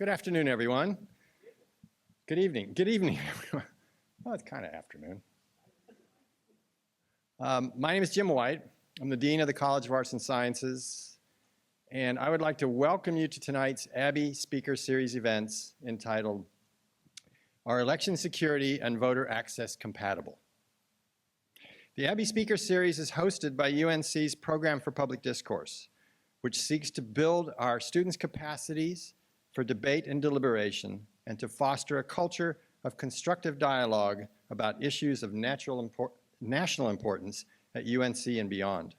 Good afternoon, everyone. Good evening. Good evening, everyone. Well, it's kind of afternoon. My name is Jim White. I'm the Dean of the College of Arts and Sciences, and I would like to welcome you to tonight's Abbey Speaker Series events entitled, Are Election Security and Voter Access Compatible? The Abbey Speaker Series is hosted by UNC's Program for Public Discourse, which seeks to build our students' capacities for debate and deliberation and to foster a culture of constructive dialogue about issues of national importance at UNC and beyond.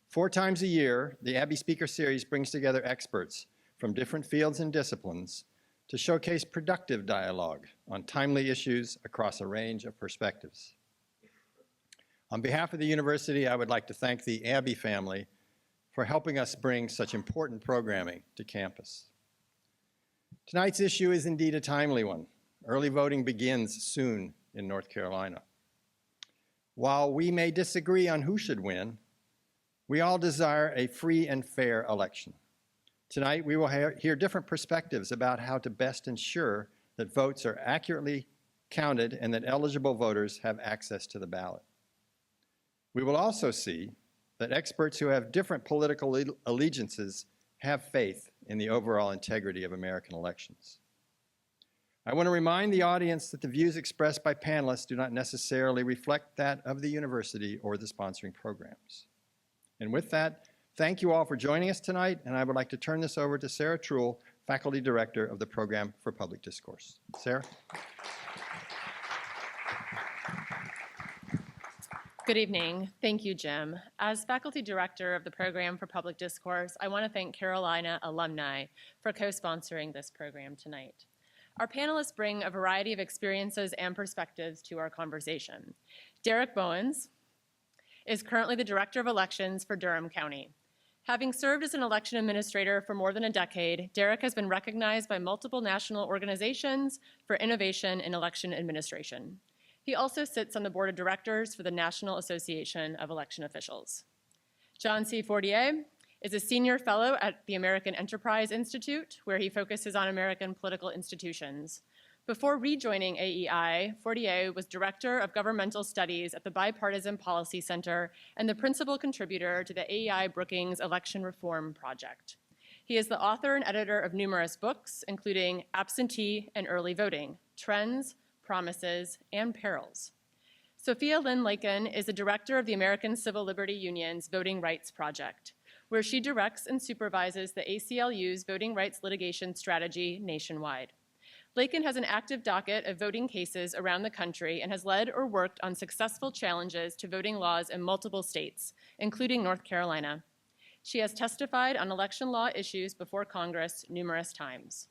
4 times a year, the Abbey Speaker Series brings together experts from different fields and disciplines to showcase productive dialogue on timely issues across a range of perspectives. On behalf of the university, I would like to thank the Abbey family for helping us bring such important programming to campus. Tonight's issue is indeed a timely one. Early voting begins soon in North Carolina. While we may disagree on who should win, we all desire a free and fair election. Tonight, we will hear different perspectives about how to best ensure that votes are accurately counted and that eligible voters have access to the ballot. We will also see that experts who have different political allegiances have faith in the overall integrity of American elections. I want to remind the audience that the views expressed by panelists do not necessarily reflect that of the university or the sponsoring programs. And with that, thank you all for joining us tonight, and I would like to turn this over to Sarah Truhl, Faculty Director of the Program for Public Discourse. Sarah? Good evening. Thank you, Jim. As Faculty Director of the Program for Public Discourse, I want to thank Carolina alumni for co-sponsoring this program tonight. Our panelists bring a variety of experiences and perspectives to our conversation. Derek Bowens is currently the Director of Elections for Durham County. Having served as an election administrator for more than a decade, Derek has been recognized by multiple national organizations for innovation in election administration. He also sits on the board of directors for the National Association of Election Officials. John C. Fortier is a senior fellow at the American Enterprise Institute, where he focuses on American political institutions. Before rejoining AEI, Fortier was director of governmental studies at the Bipartisan Policy Center and the principal contributor to the AEI Brookings Election Reform Project. He is the author and editor of numerous books, including Absentee and Early Voting, Trends, Promises, and Perils. Sophia Lynn Lakin is the director of the American Civil Liberty Union's Voting Rights Project, where she directs and supervises the ACLU's voting rights litigation strategy nationwide. Lakin has an active docket of voting cases around the country and has led or worked on successful challenges to voting laws in multiple states, including North Carolina. She has testified on election law issues before Congress numerous times.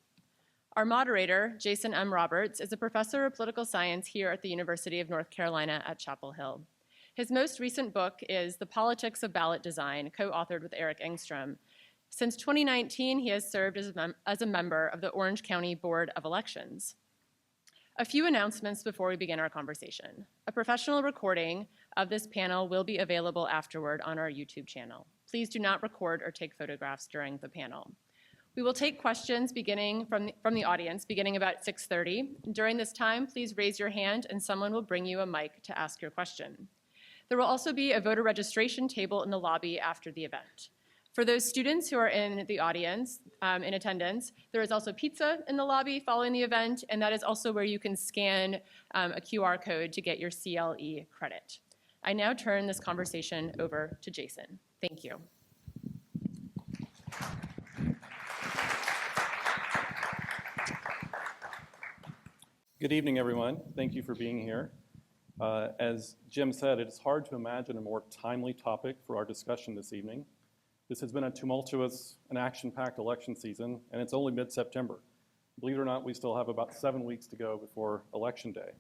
Our moderator, Jason M. Roberts, is a professor of political science here at the University of North Carolina at Chapel Hill. His most recent book is The Politics of Ballot Design, co-authored with Eric Engstrom. Since 2019, he has served as a member of the Orange County Board of Elections. A few announcements before we begin our conversation. A professional recording of this panel will be available afterward on our YouTube channel. Please do not record or take photographs during the panel. We will take questions beginning from the audience, beginning about 6:30. During this time, please raise your hand and someone will bring you a mic to ask your question. There will also be a voter registration table in the lobby after the event. For those students who are in the audience, in attendance, there is also pizza in the lobby following the event, and that is also where you can scan a QR code to get your CLE credit. I now turn this conversation over to Jason. Thank you. Good evening, everyone. Thank you for being here. As Jim said, it is hard to imagine a more timely topic for our discussion this evening. This has been a tumultuous and action-packed election season, and it's only mid-September. Believe it or not, we still have about 7 weeks to go before Election Day.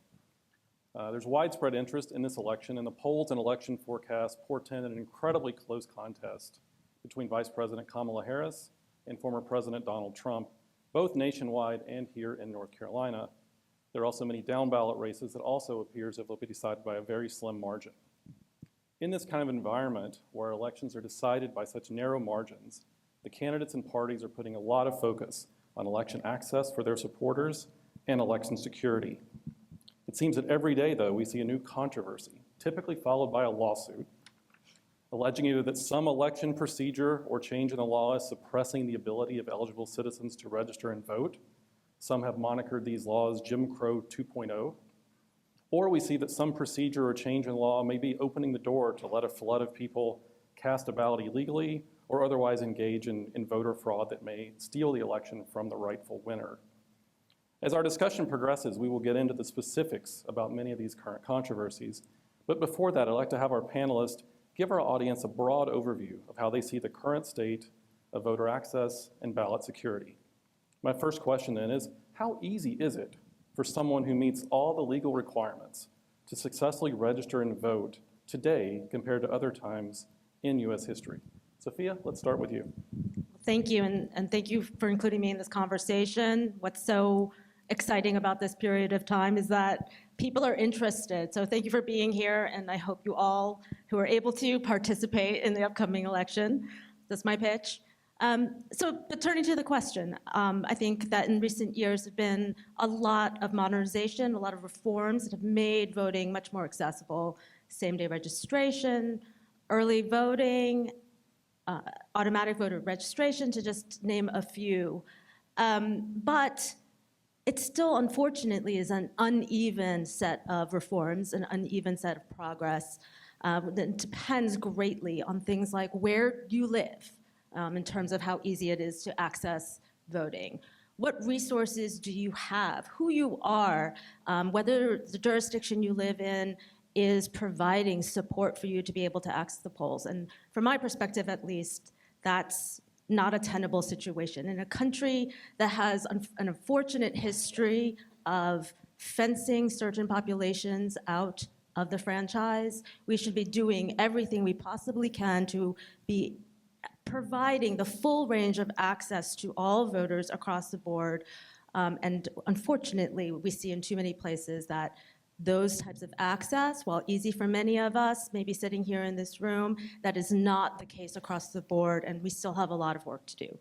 There's widespread interest in this election, and the polls and election forecasts portend an incredibly close contest between Vice President Kamala Harris and former President Donald Trump, both nationwide and here in North Carolina. There are also many down-ballot races that also appears that will be decided by a very slim margin. In this kind of environment where elections are decided by such narrow margins, the candidates and parties are putting a lot of focus on election access for their supporters and election security. It seems that every day, though, we see a new controversy, typically followed by a lawsuit, alleging either that some election procedure or change in the law is suppressing the ability of eligible citizens to register and vote. Some have monikered these laws Jim Crow 2.0. Or we see that some procedure or change in law may be opening the door to let a flood of people cast a ballot illegally or otherwise engage in voter fraud that may steal the election from the rightful winner. As our discussion progresses, we will get into the specifics about many of these current controversies. But before that, I'd like to have our panelists give our audience a broad overview of how they see the current state of voter access and ballot security. My first question then is, how easy is it for someone who meets all the legal requirements to successfully register and vote today compared to other times in U.S. history? Sophia, let's start with you. Thank you, and thank you for including me in this conversation. What's so exciting about this period of time is that people are interested. So thank you for being here, and I hope you all who are able to participate in the upcoming election. That's my pitch. But turning to the question, I think that in recent years have been a lot of modernization, a lot of reforms that have made voting much more accessible. Same-day registration, early voting, automatic voter registration, to just name a few. But it still, unfortunately, is an uneven set of reforms, an uneven set of progress that depends greatly on things like where you live, in terms of how easy it is to access voting. What resources do you have? Who you are, whether the jurisdiction you live in is providing support for you to be able to access the polls. And from my perspective, at least, that's not a tenable situation. In a country that has an unfortunate history of fencing certain populations out of the franchise, we should be doing everything we possibly can to be providing the full range of access to all voters across the board. And unfortunately, we see in too many places that those types of access, while easy for many of us, maybe sitting here in this room, that is not the case across the board, and we still have a lot of work to do.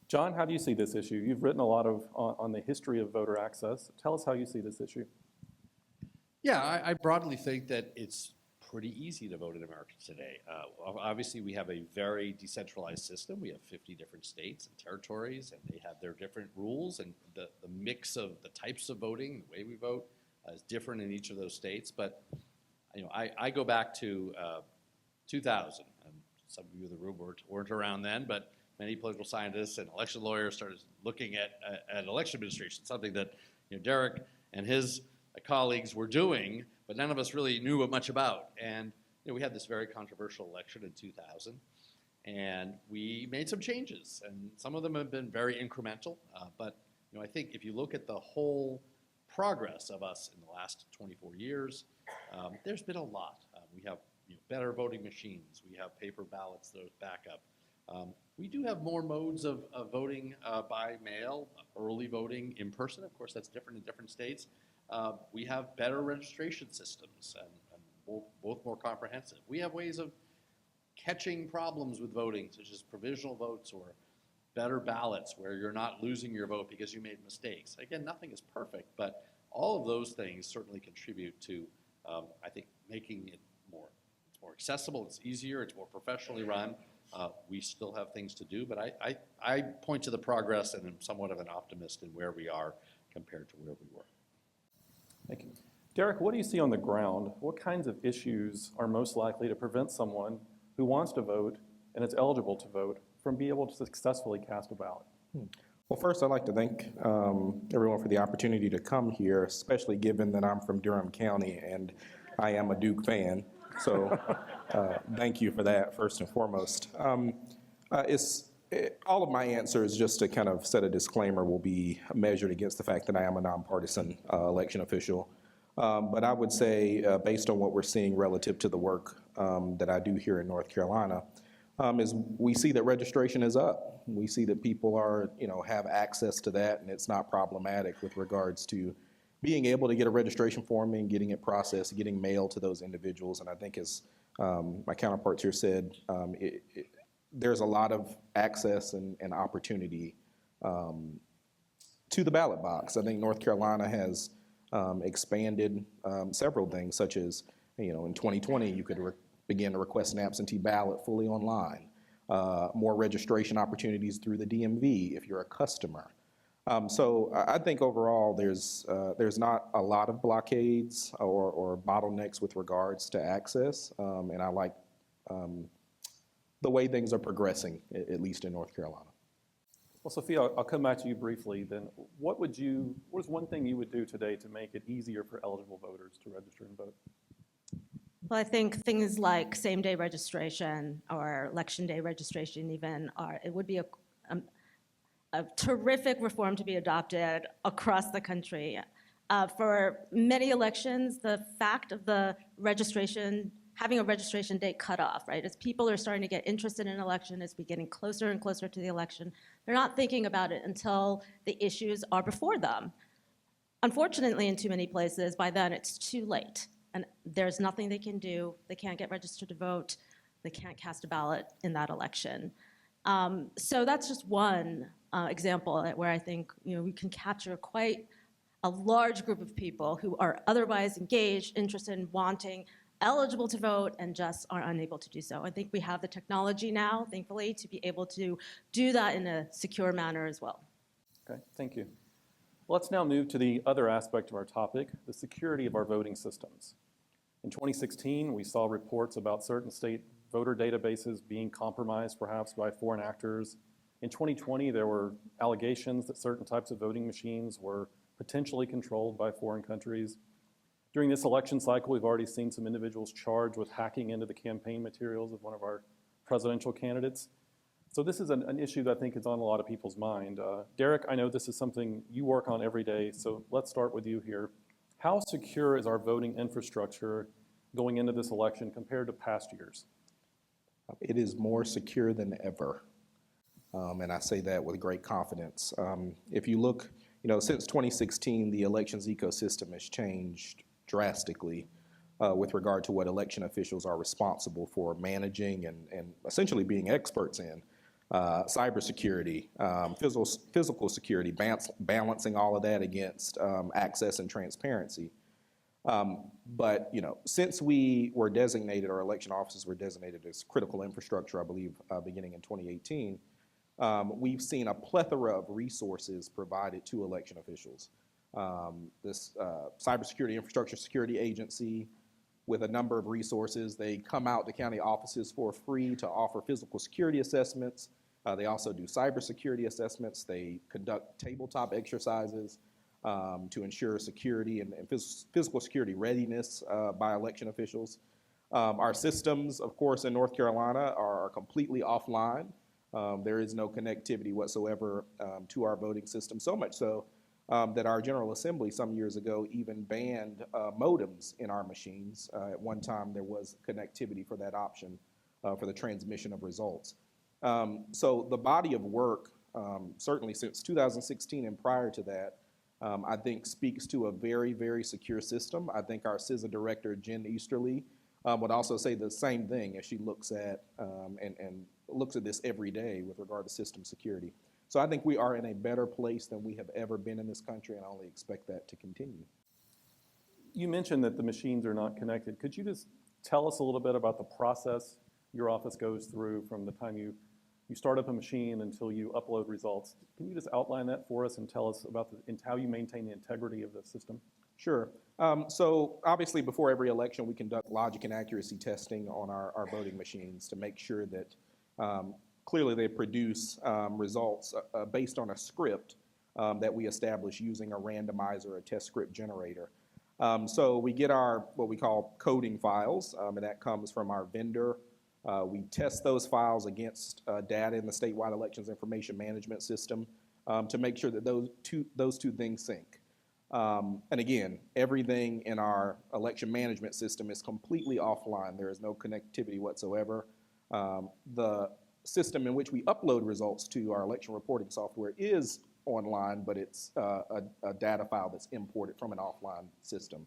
John, how do you see this issue? You've written a lot on the history of voter access. Tell us how you see this issue. Yeah, I broadly think that it's pretty easy to vote in America today. Obviously, we have a very decentralized system. We have 50 different states and territories, and they have their different rules, and the mix of the types of voting, the way we vote, is different in each of those states. But I go back to 2000, and some of you in the room weren't around then, but many political scientists and election lawyers started looking at election administration, something that Derek and his colleagues were doing, but none of us really knew much about. And we had this very controversial election in 2000, and we made some changes, and some of them have been very incremental. But I think if you look at the whole progress of us in the last 24 years, there's been a lot. We have better voting machines. We have paper ballots, those backup. We do have more modes of voting by mail, early voting in person. Of course, that's different in different states. We have better registration systems and both more comprehensive. We have ways of catching problems with voting, such as provisional votes or better ballots where you're not losing your vote because you made mistakes. Again, nothing is perfect, but all of those things certainly contribute to, I think, making it it's more accessible, it's easier, it's more professionally run. We still have things to do, but I point to the progress and am somewhat of an optimist in where we are compared to where we were. Thank you. Derek, what do you see on the ground? What kinds of issues are most likely to prevent someone who wants to vote and is eligible to vote from being able to successfully cast a ballot? Well, first, I'd like to thank everyone for the opportunity to come here, especially given that I'm from Durham County and I am a Duke fan. So thank you for that, first and foremost. All of my answers, just to kind of set a disclaimer, will be measured against the fact that I am a nonpartisan election official. But I would say, based on what we're seeing relative to the work that I do here in North Carolina, is we see that registration is up. We see that people are, have access to that, and it's not problematic with regards to being able to get a registration form and getting it processed, getting mail to those individuals. And I think, as my counterparts here said, there's a lot of access and opportunity to the ballot box. I think North Carolina has expanded several things, such as, in 2020, you could begin to request an absentee ballot fully online, more registration opportunities through the DMV if you're a customer. So I think overall there's not a lot of blockades or bottlenecks with regards to access, and I like the way things are progressing, at least in North Carolina. Well, Sophia, I'll come back to you briefly then. What is one thing you would do today to make it easier for eligible voters to register and vote? Well, I think things like same-day registration or election day registration even it would be a terrific reform to be adopted across the country. For many elections, the fact of the registration, having a registration date cutoff, right? As people are starting to get interested in an election, as we're getting closer and closer to the election, they're not thinking about it until the issues are before them. Unfortunately, in too many places, by then it's too late. And there's nothing they can do. They can't get registered to vote. They can't cast a ballot in that election. So that's just one example where I think we can capture quite a large group of people who are otherwise engaged, interested in wanting, eligible to vote, and just are unable to do so. I think we have the technology now, thankfully, to be able to do that in a secure manner as well. Okay, thank you. Let's now move to the other aspect of our topic, the security of our voting systems. In 2016, we saw reports about certain state voter databases being compromised perhaps by foreign actors. In 2020, there were allegations that certain types of voting machines were potentially controlled by foreign countries. During this election cycle, we've already seen some individuals charged with hacking into the campaign materials of one of our presidential candidates. So this is an issue that I think is on a lot of people's mind. Derek, I know this is something you work on every day, so let's start with you here. How secure is our voting infrastructure going into this election compared to past years? It is more secure than ever, and I say that with great confidence. If you look, since 2016, the elections ecosystem has changed drastically with regard to what election officials are responsible for managing and essentially being experts in. Cybersecurity, physical security, balancing all of that against access and transparency. But since we were designated, our election offices were designated as critical infrastructure, I believe, beginning in 2018, we've seen a plethora of resources provided to election officials. This Cybersecurity Infrastructure Security Agency, with a number of resources, they come out to county offices for free to offer physical security assessments. They also do cybersecurity assessments. They conduct tabletop exercises to ensure security and physical security readiness by election officials. Our systems, of course, in North Carolina are completely offline. There is no connectivity whatsoever to our voting system, so much so that our General Assembly some years ago even banned modems in our machines. At one time, there was connectivity for that option for the transmission of results. So the body of work, certainly since 2016 and prior to that, I think speaks to a very, very secure system. I think our CISA director, Jen Easterly, would also say the same thing as she looks at and looks at this every day with regard to system security. So I think we are in a better place than we have ever been in this country, and I only expect that to continue. You mentioned that the machines are not connected. Could you just tell us a little bit about the process your office goes through from the time you start up a machine until you upload results? Can you just outline that for us and tell us about how you maintain the integrity of the system? Sure. So obviously before every election, we conduct logic and accuracy testing on our voting machines to make sure that clearly they produce results based on a script that we establish using a randomizer, a test script generator. So we get our what we call coding files, and that comes from our vendor. We test those files against data in the statewide elections information management system to make sure that those two things sync. And again, everything in our election management system is completely offline. There is no connectivity whatsoever. The system in which we upload results to our election reporting software is online, but it's a data file that's imported from an offline system.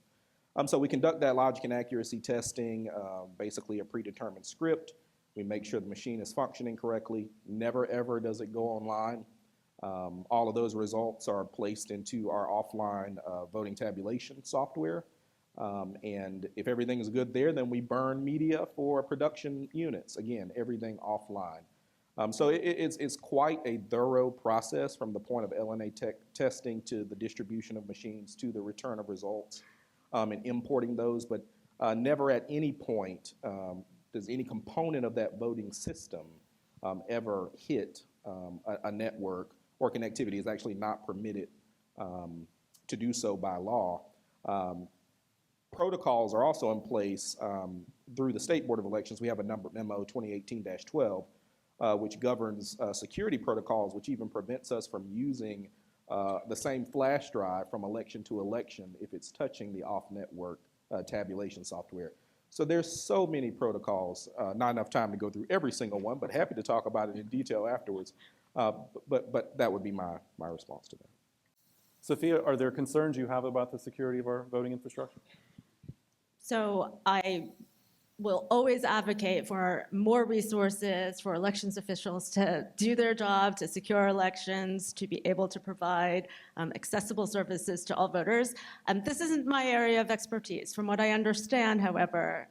So we conduct that logic and accuracy testing, basically a predetermined script. We make sure the machine is functioning correctly. Never, ever does it go online. All of those results are placed into our offline voting tabulation software. And if everything is good there, then we burn media for production units. Again, everything offline. So it's quite a thorough process from the point of LNA testing to the distribution of machines to the return of results and importing those. But never at any point does any component of that voting system ever hit a network, or connectivity is actually not permitted to do so by law. Protocols are also in place through the State Board of Elections. We have a number memo 2018-12, which governs security protocols, which even prevents us from using the same flash drive from election to election if it's touching the off-network tabulation software. So there's so many protocols, not enough time to go through every single one, but happy to talk about it in detail afterwards. But that would be my response to that. Sophia, are there concerns you have about the security of our voting infrastructure? So I will always advocate for more resources for elections officials to do their job, to secure elections, to be able to provide accessible services to all voters. This isn't my area of expertise. From what I understand, however,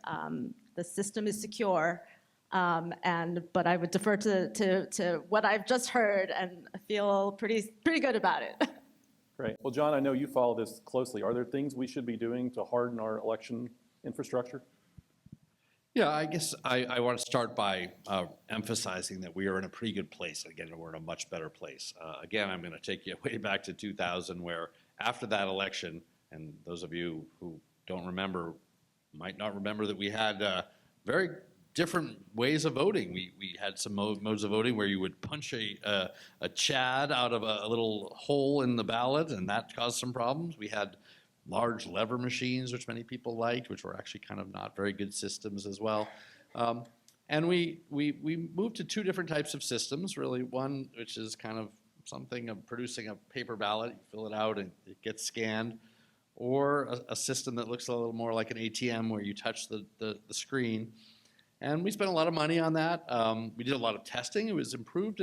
the system is secure, but I would defer to what I've just heard and feel pretty good about it. Great. Well, John, I know you follow this closely. Are there things we should be doing to harden our election infrastructure? Yeah, I guess I want to start by emphasizing that we are in a pretty good place. Again, we're in a much better place. Again, I'm going to take you way back to 2000, where after that election, and those of you who don't remember might not remember that we had very different ways of voting. We had some modes of voting where you would punch a chad out of a little hole in the ballot, and that caused some problems. We had large lever machines, which many people liked, which were actually kind of not very good systems as well. And we moved to two different types of systems, really. One, which is kind of something of producing a paper ballot, you fill it out and it gets scanned, or a system that looks a little more like an ATM where you touch the screen. And we spent a lot of money on that. We did a lot of testing. It was improved.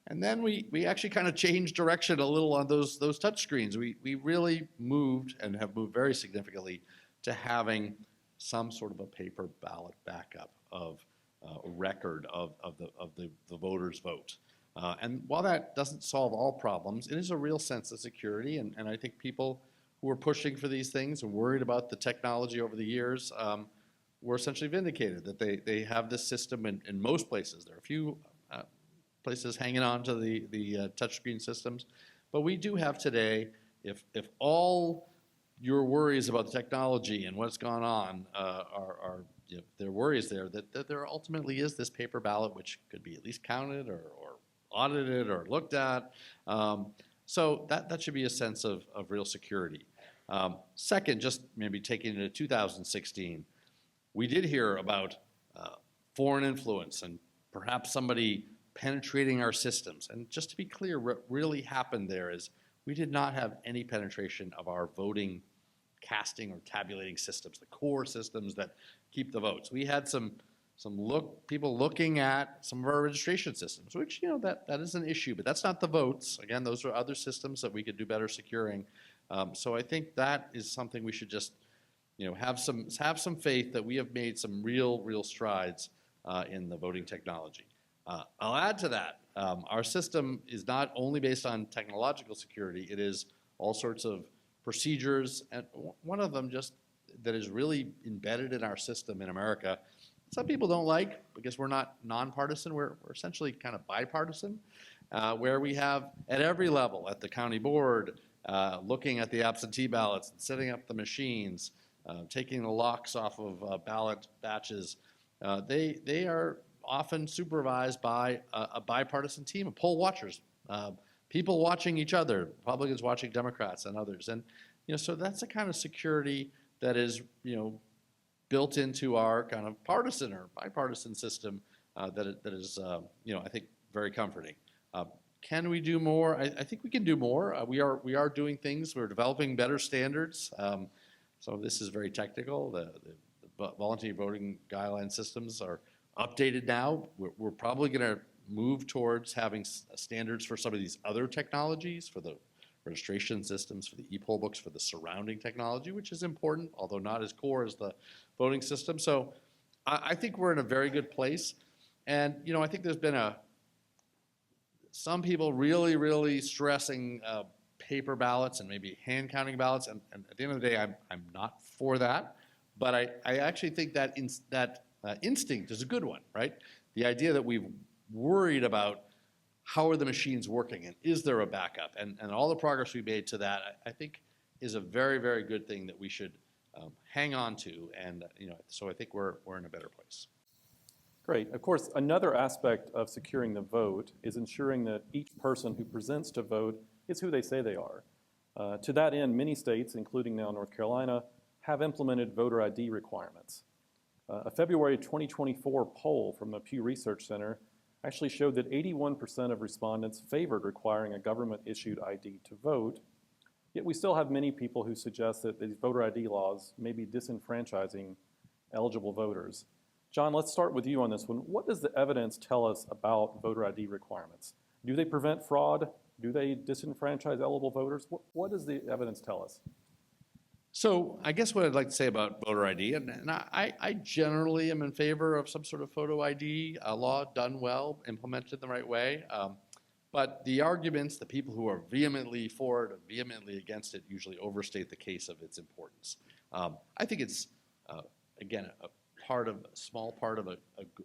And then we actually kind of changed direction a little on those touch screens. We really moved and have moved very significantly to having some sort of a paper ballot backup of a record of the voter's vote. And while that doesn't solve all problems, it is a real sense of security. And I think people who are pushing for these things and worried about the technology over the years were essentially vindicated, that they have this system in most places. There are a few places hanging on to the touchscreen systems. But we do have today, if all your worries about the technology and what's gone on are there are worries there, that there ultimately is this paper ballot which could be at least counted or audited or looked at. So that should be a sense of real security. Second, just maybe taking it to 2016, we did hear about foreign influence and perhaps somebody penetrating our systems. And just to be clear, what really happened there is we did not have any penetration of our voting casting or tabulating systems, the core systems that keep the votes. We had some people looking at some of our registration systems, which, that is an issue, but that's not the votes. Again, those are other systems that we could do better securing. So I think that is something we should just have some faith that we have made some real strides in the voting technology. I'll add to that, our system is not only based on technological security, it is all sorts of procedures, and one of them just that is really embedded in our system in America, some people don't like, because we're not nonpartisan, we're essentially kind of bipartisan, where we have at every level, at the county board, looking at the absentee ballots and setting up the machines, taking the locks off of ballot batches. They are often supervised by a bipartisan team of poll watchers, people watching each other, Republicans watching Democrats and others. And so that's the kind of security that is built into our kind of partisan or bipartisan system that is I think very comforting. Can we do more? I think we can do more. We are doing things. We're developing better standards. So this is very technical. The voluntary voting guideline systems are updated now. We're probably going to move towards having standards for some of these other technologies, for the registration systems, for the e-poll books, for the surrounding technology, which is important, although not as core as the voting system. So I think we're in a very good place. And, I think there's been some people really, really stressing paper ballots and maybe hand counting ballots. And at the end of the day, I'm not for that. But I actually think that instinct is a good one, right? The idea that we've worried about how are the machines working and is there a backup, and all the progress we made to that, I think is a very, very good thing that we should hang on to. And so I think we're in a better place. Great. Of course, another aspect of securing the vote is ensuring that each person who presents to vote is who they say they are. To that end, many states, including now North Carolina, have implemented voter ID requirements. A February 2024 poll from the Pew Research Center actually showed that 81% of respondents favored requiring a government-issued ID to vote, yet we still have many people who suggest that these voter ID laws may be disenfranchising eligible voters. John, let's start with you on this one. What does the evidence tell us about voter ID requirements? Do they prevent fraud? Do they disenfranchise eligible voters? What does the evidence tell us? So I guess what I'd like to say about voter ID, and I generally am in favor of some sort of photo ID law done well, implemented the right way. But the arguments, the people who are vehemently for it or vehemently against it usually overstate the case of its importance. I think it's, again, a small part of a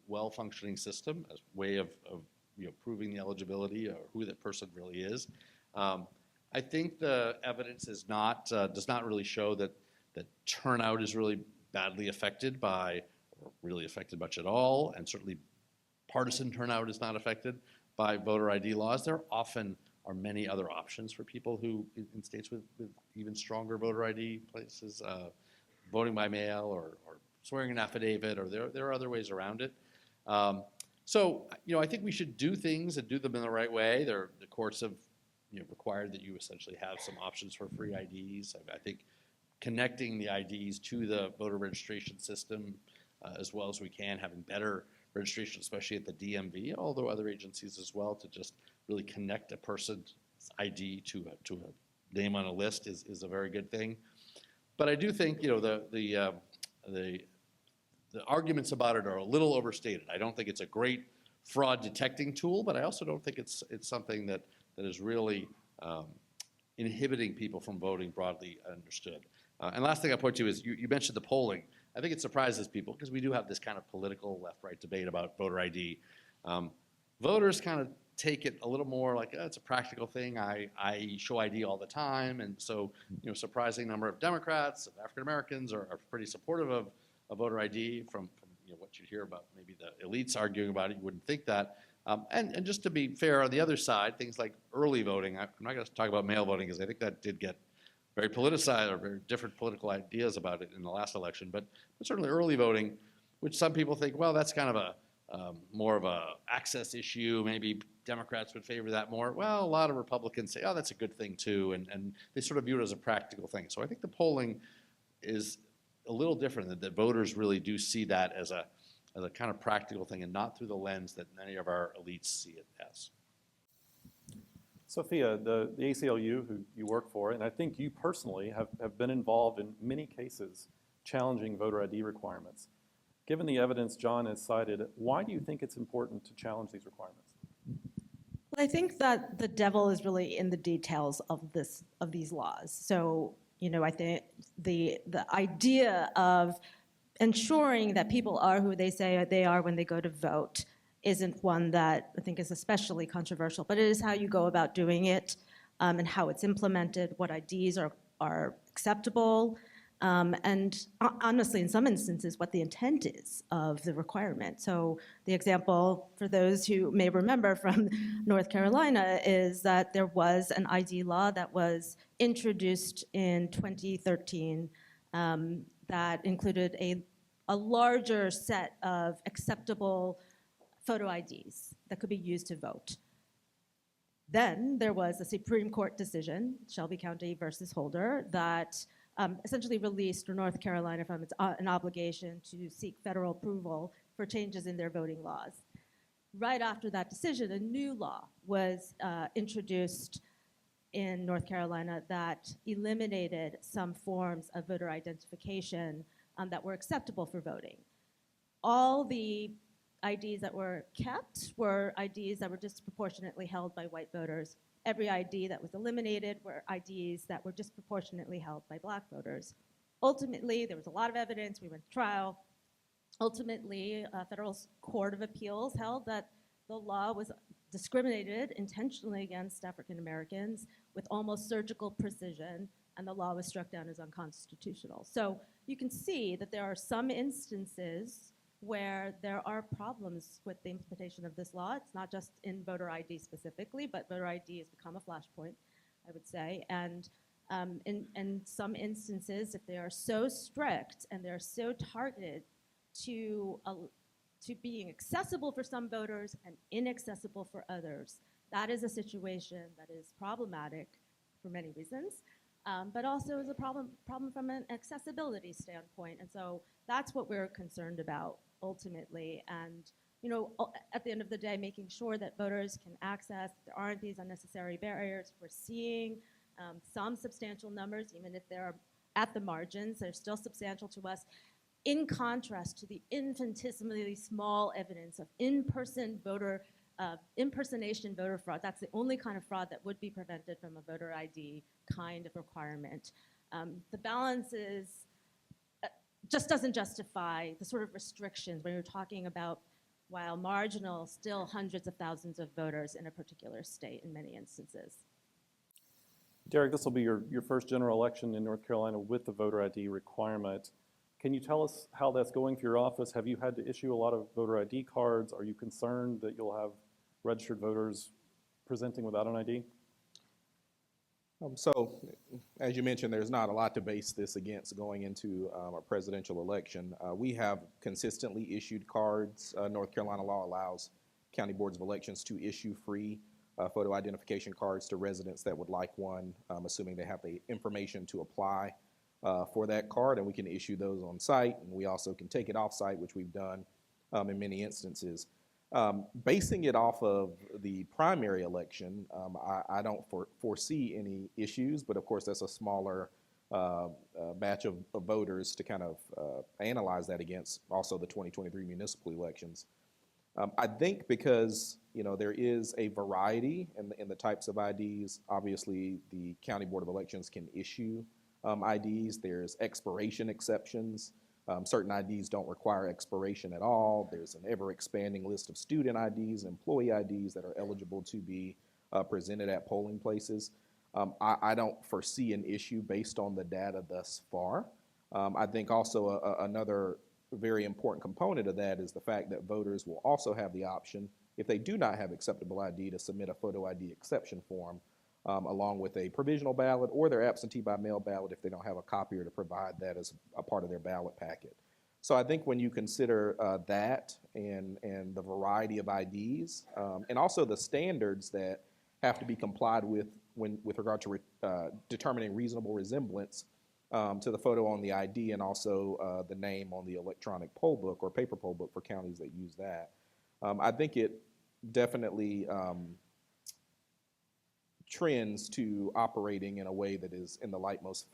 well-functioning system, a way of proving the eligibility or who that person really is. I think the evidence does not really show that turnout is really badly affected or really affected much at all, and certainly partisan turnout is not affected by voter ID laws. There often are many other options for people who, in states with even stronger voter ID places, voting by mail or swearing an affidavit, or there are other ways around it. So I think we should do things and do them in the right way. The courts have required that you essentially have some options for free IDs. I think connecting the IDs to the voter registration system as well as we can, having better registration, especially at the DMV, although other agencies as well, to just really connect a person's ID to a name on a list is a very good thing. But I do think the arguments about it are a little overstated. I don't think it's a great fraud detecting tool, but I also don't think it's something that is really inhibiting people from voting broadly understood. And last thing I point to is you mentioned the polling. I think it surprises people because we do have this kind of political left-right debate about voter ID. Voters kind of take it a little more like, oh, it's a practical thing. I show ID all the time. And so, surprising number of Democrats, of African Americans are pretty supportive of voter ID from what you hear about maybe the elites arguing about it. You wouldn't think that. And just to be fair, on the other side, things like early voting, I'm not going to talk about mail voting because I think that did get very politicized or very different political ideas about it in the last election. But certainly early voting, which some people think, well, that's kind of a more of a access issue. Maybe Democrats would favor that more. Well, a lot of Republicans say, oh, that's a good thing too. And they sort of view it as a practical thing. So I think the polling is a little different, that voters really do see that as a kind of practical thing and not through the lens that many of our elites see it as. Sophia, the ACLU, who you work for, and I think you personally have been involved in many cases challenging voter ID requirements. Given the evidence John has cited, why do you think it's important to challenge these requirements? Well, I think that the devil is really in the details of these laws. So, I think the idea of ensuring that people are who they say they are when they go to vote isn't one that I think is especially controversial, but it is how you go about doing it and how it's implemented, what IDs are acceptable, and honestly, in some instances, what the intent is of the requirement. So the example, for those who may remember from North Carolina, is that there was an ID law that was introduced in 2013 that included a larger set of acceptable photo IDs that could be used to vote. Then there was a Supreme Court decision, Shelby County versus Holder, that essentially released North Carolina from an obligation to seek federal approval for changes in their voting laws. Right after that decision, a new law was introduced in North Carolina that eliminated some forms of voter identification that were acceptable for voting. All the IDs that were kept were IDs that were disproportionately held by white voters. Every ID that was eliminated were IDs that were disproportionately held by black voters. Ultimately, there was a lot of evidence, we went to trial. Ultimately, a federal court of appeals held that the law was discriminated intentionally against African Americans with almost surgical precision, and the law was struck down as unconstitutional. So you can see that there are some instances where there are problems with the implementation of this law. It's not just in voter ID specifically, but voter ID has become a flashpoint, I would say. And in some instances, if they are so strict and they're so targeted to being accessible for some voters and inaccessible for others, that is a situation that is problematic for many reasons, but also is a problem from an accessibility standpoint. And so that's what we're concerned about ultimately. And at the end of the day, making sure that voters can access, there aren't these unnecessary barriers. We're seeing some substantial numbers, even if they're at the margins, they're still substantial to us, in contrast to the infinitesimally small evidence of in-person voter impersonation voter fraud. That's the only kind of fraud that would be prevented from a voter ID kind of requirement. The balance just doesn't justify the sort of restrictions when you're talking about, while marginal, still hundreds of thousands of voters in a particular state in many instances. Derek, this will be your first general election in North Carolina with the voter ID requirement. Can you tell us how that's going for your office? Have you had to issue a lot of voter ID cards? Are you concerned that you'll have registered voters presenting without an ID? So, as you mentioned, there's not a lot to base this against going into a presidential election. We have consistently issued cards. North Carolina law allows county boards of elections to issue free photo identification cards to residents that would like one, assuming they have the information to apply for that card, and we can issue those on site, and we also can take it off site, which we've done in many instances. Basing it off of the primary election, I don't foresee any issues, but of course that's a smaller batch of voters to kind of analyze that against, also the 2023 municipal elections. I think because there is a variety in the types of IDs. Obviously, the County Board of Elections can issue IDs. There's expiration exceptions. Certain IDs don't require expiration at all. There's an ever-expanding list of student IDs, employee IDs that are eligible to be presented at polling places. I don't foresee an issue based on the data thus far. I think also another very important component of that is the fact that voters will also have the option, if they do not have acceptable ID, to submit a photo ID exception form along with a provisional ballot or their absentee by mail ballot if they don't have a copier to provide that as a part of their ballot packet. So I think when you consider that and the variety of IDs and also the standards that have to be complied with with regard to determining reasonable resemblance to the photo on the ID and also the name on the electronic poll book or paper poll book for counties that use that. I think it definitely trends to operating in a way that is in the light most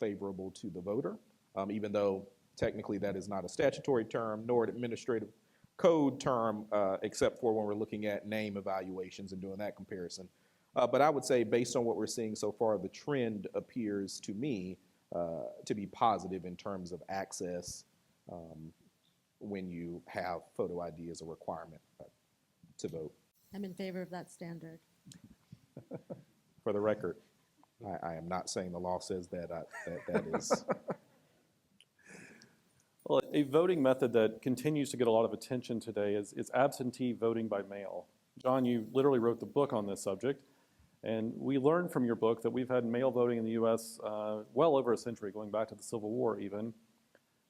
favorable to the voter, even though technically that is not a statutory term nor an administrative code term, except for when we're looking at name evaluations and doing that comparison. But I would say based on what we're seeing so far, the trend appears to me to be positive in terms of access when you have photo ID as a requirement to vote. I'm in favor of that standard. For the record, I am not saying the law says that that is. Well, a voting method that continues to get a lot of attention today is absentee voting by mail. John, you literally wrote the book on this subject, and we learned from your book that we've had mail voting in the U.S. Well over a century, going back to the Civil War even.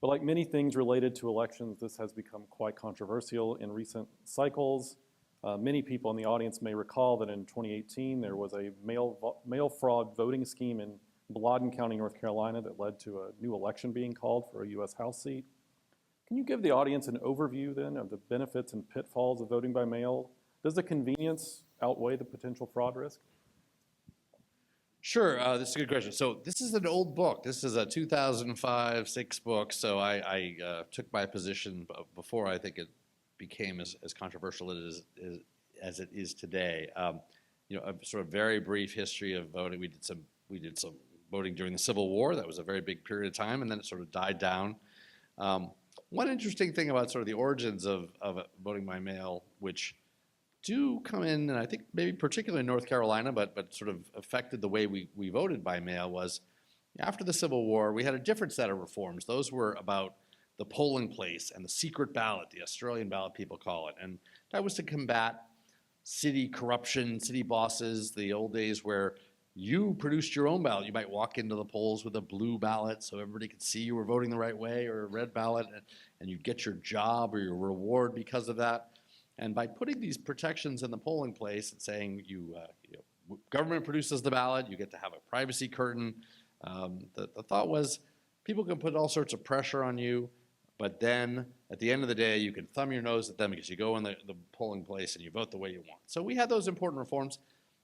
But like many things related to elections, this has become quite controversial in recent cycles. Many people in the audience may recall that in 2018 there was a mail fraud voting scheme in Blount County, North Carolina that led to a new election being called for a U.S. House seat. Can you give the audience an overview then of the benefits and pitfalls of voting by mail? Does the convenience outweigh the potential fraud risk? Sure, this is a good question. So this is an old book. This is a 2005-6 book. So I took my position before I think it became as controversial as it is today. A sort of very brief history of voting. We did some voting during the Civil War. That was a very big period of time, and then it sort of died down. One interesting thing about sort of the origins of voting by mail, which do come in, and I think maybe particularly in North Carolina, but sort of affected the way we voted by mail, was after the Civil War, we had a different set of reforms. Those were about the polling place and the secret ballot, the Australian ballot people call it. And that was to combat city corruption, city bosses, the old days where you produced your own ballot. You might walk into the polls with a blue ballot so everybody could see you were voting the right way, or a red ballot, and you'd get your job or your reward because of that. And by putting these protections in the polling place and saying government produces the ballot, you get to have a privacy curtain, the thought was people can put all sorts of pressure on you, but then at the end of the day, you can thumb your nose at them because you go in the polling place and you vote the way you want. So we had those important reforms.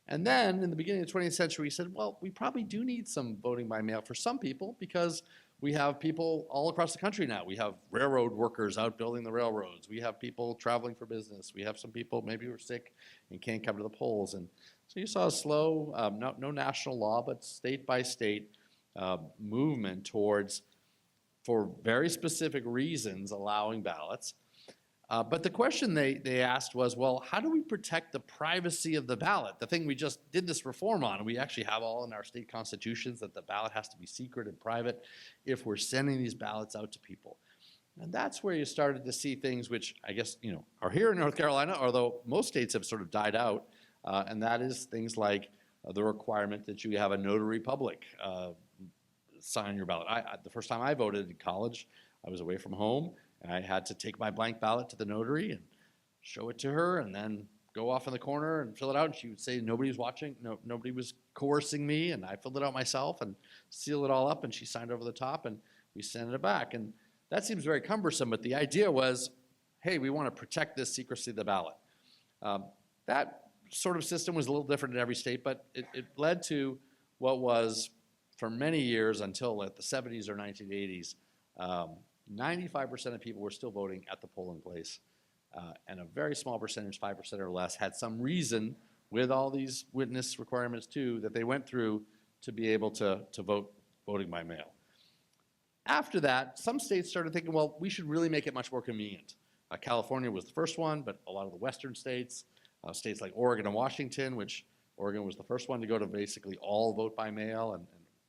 And then in the beginning of the 20th century, we said, well, we probably do need some voting by mail for some people because we have people all across the country now. We have railroad workers out building the railroads. We have people traveling for business. We have some people maybe who are sick and can't come to the polls. And so you saw a slow, no national law, but state by state movement towards, for very specific reasons, allowing ballots. But the question they asked was, well, how do we protect the privacy of the ballot? The thing we just did this reform on, and we actually have all in our state constitutions that the ballot has to be secret and private if we're sending these ballots out to people. And that's where you started to see things which I guess are here in North Carolina, although most states have sort of died out, and that is things like the requirement that you have a notary public sign your ballot. The first time I voted in college, I was away from home, and I had to take my blank ballot to the notary and show it to her and then go off in the corner and fill it out. And she would say nobody was watching, nobody was coercing me, and I filled it out myself and sealed it all up, and she signed over the top, and we sent it back. And that seems very cumbersome, but the idea was, hey, we want to protect this secrecy of the ballot. That sort of system was a little different in every state, but it led to what was, for many years until the 70s or 1980s, 95% of people were still voting at the polling place, and a very small percentage, 5% or less, had some reason, with all these witness requirements too, that they went through to be able to vote voting by mail. After that, some states started thinking, well, we should really make it much more convenient. California was the first one, but a lot of the western states, states like Oregon and Washington, which Oregon was the first one to go to basically all vote by mail, and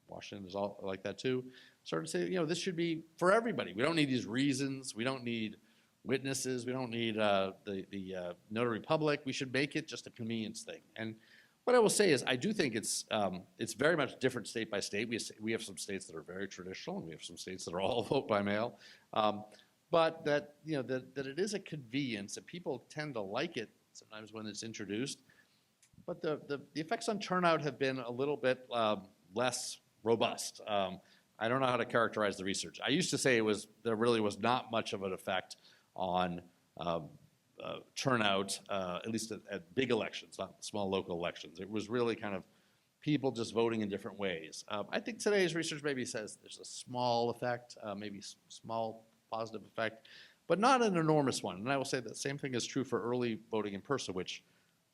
Washington is all like that too, started to say, this should be for everybody. We don't need these reasons. We don't need witnesses. We don't need the notary public. We should make it just a convenience thing. And what I will say is I do think it's very much different state by state. We have some states that are very traditional, and we have some states that are all vote by mail. But that it is a convenience, and people tend to like it sometimes when it's introduced. But the effects on turnout have been a little bit less robust. I don't know how to characterize the research. I used to say there really was not much of an effect on turnout, at least at big elections, not small local elections. It was really kind of people just voting in different ways. I think today's research maybe says there's a small effect, maybe small positive effect, but not an enormous one. And I will say the same thing is true for early voting in person, which,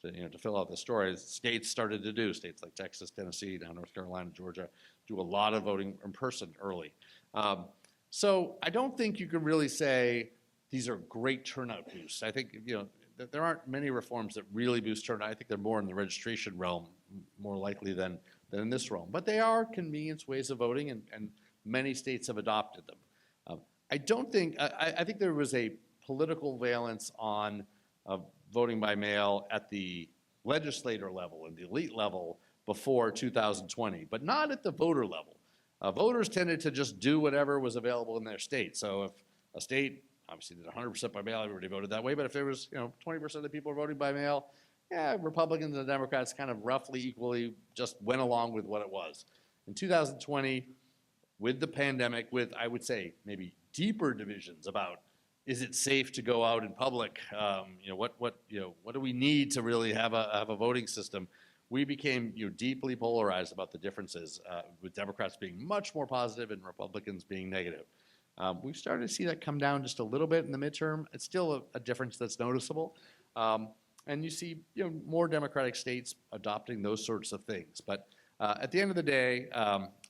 to fill out the story, states started to do. States like Texas, Tennessee, now North Carolina, Georgia, do a lot of voting in person early. So I don't think you can really say these are great turnout boosts. I think there aren't many reforms that really boost turnout. I think they're more in the registration realm, more likely than in this realm. But they are convenience ways of voting, and many states have adopted them. I think there was a political valence on voting by mail at the legislator level and the elite level before 2020, but not at the voter level. Voters tended to just do whatever was available in their state. So if a state obviously did 100% by mail, everybody voted that way. But if there was 20% of the people were voting by mail, Republicans and Democrats kind of roughly equally just went along with what it was. In 2020, with the pandemic, with I would say maybe deeper divisions about is it safe to go out in public? What do we need to really have a voting system? We became deeply polarized about the differences, with Democrats being much more positive and Republicans being negative. We've started to see that come down just a little bit in the midterm. It's still a difference that's noticeable. And you see more Democratic states adopting those sorts of things. But at the end of the day,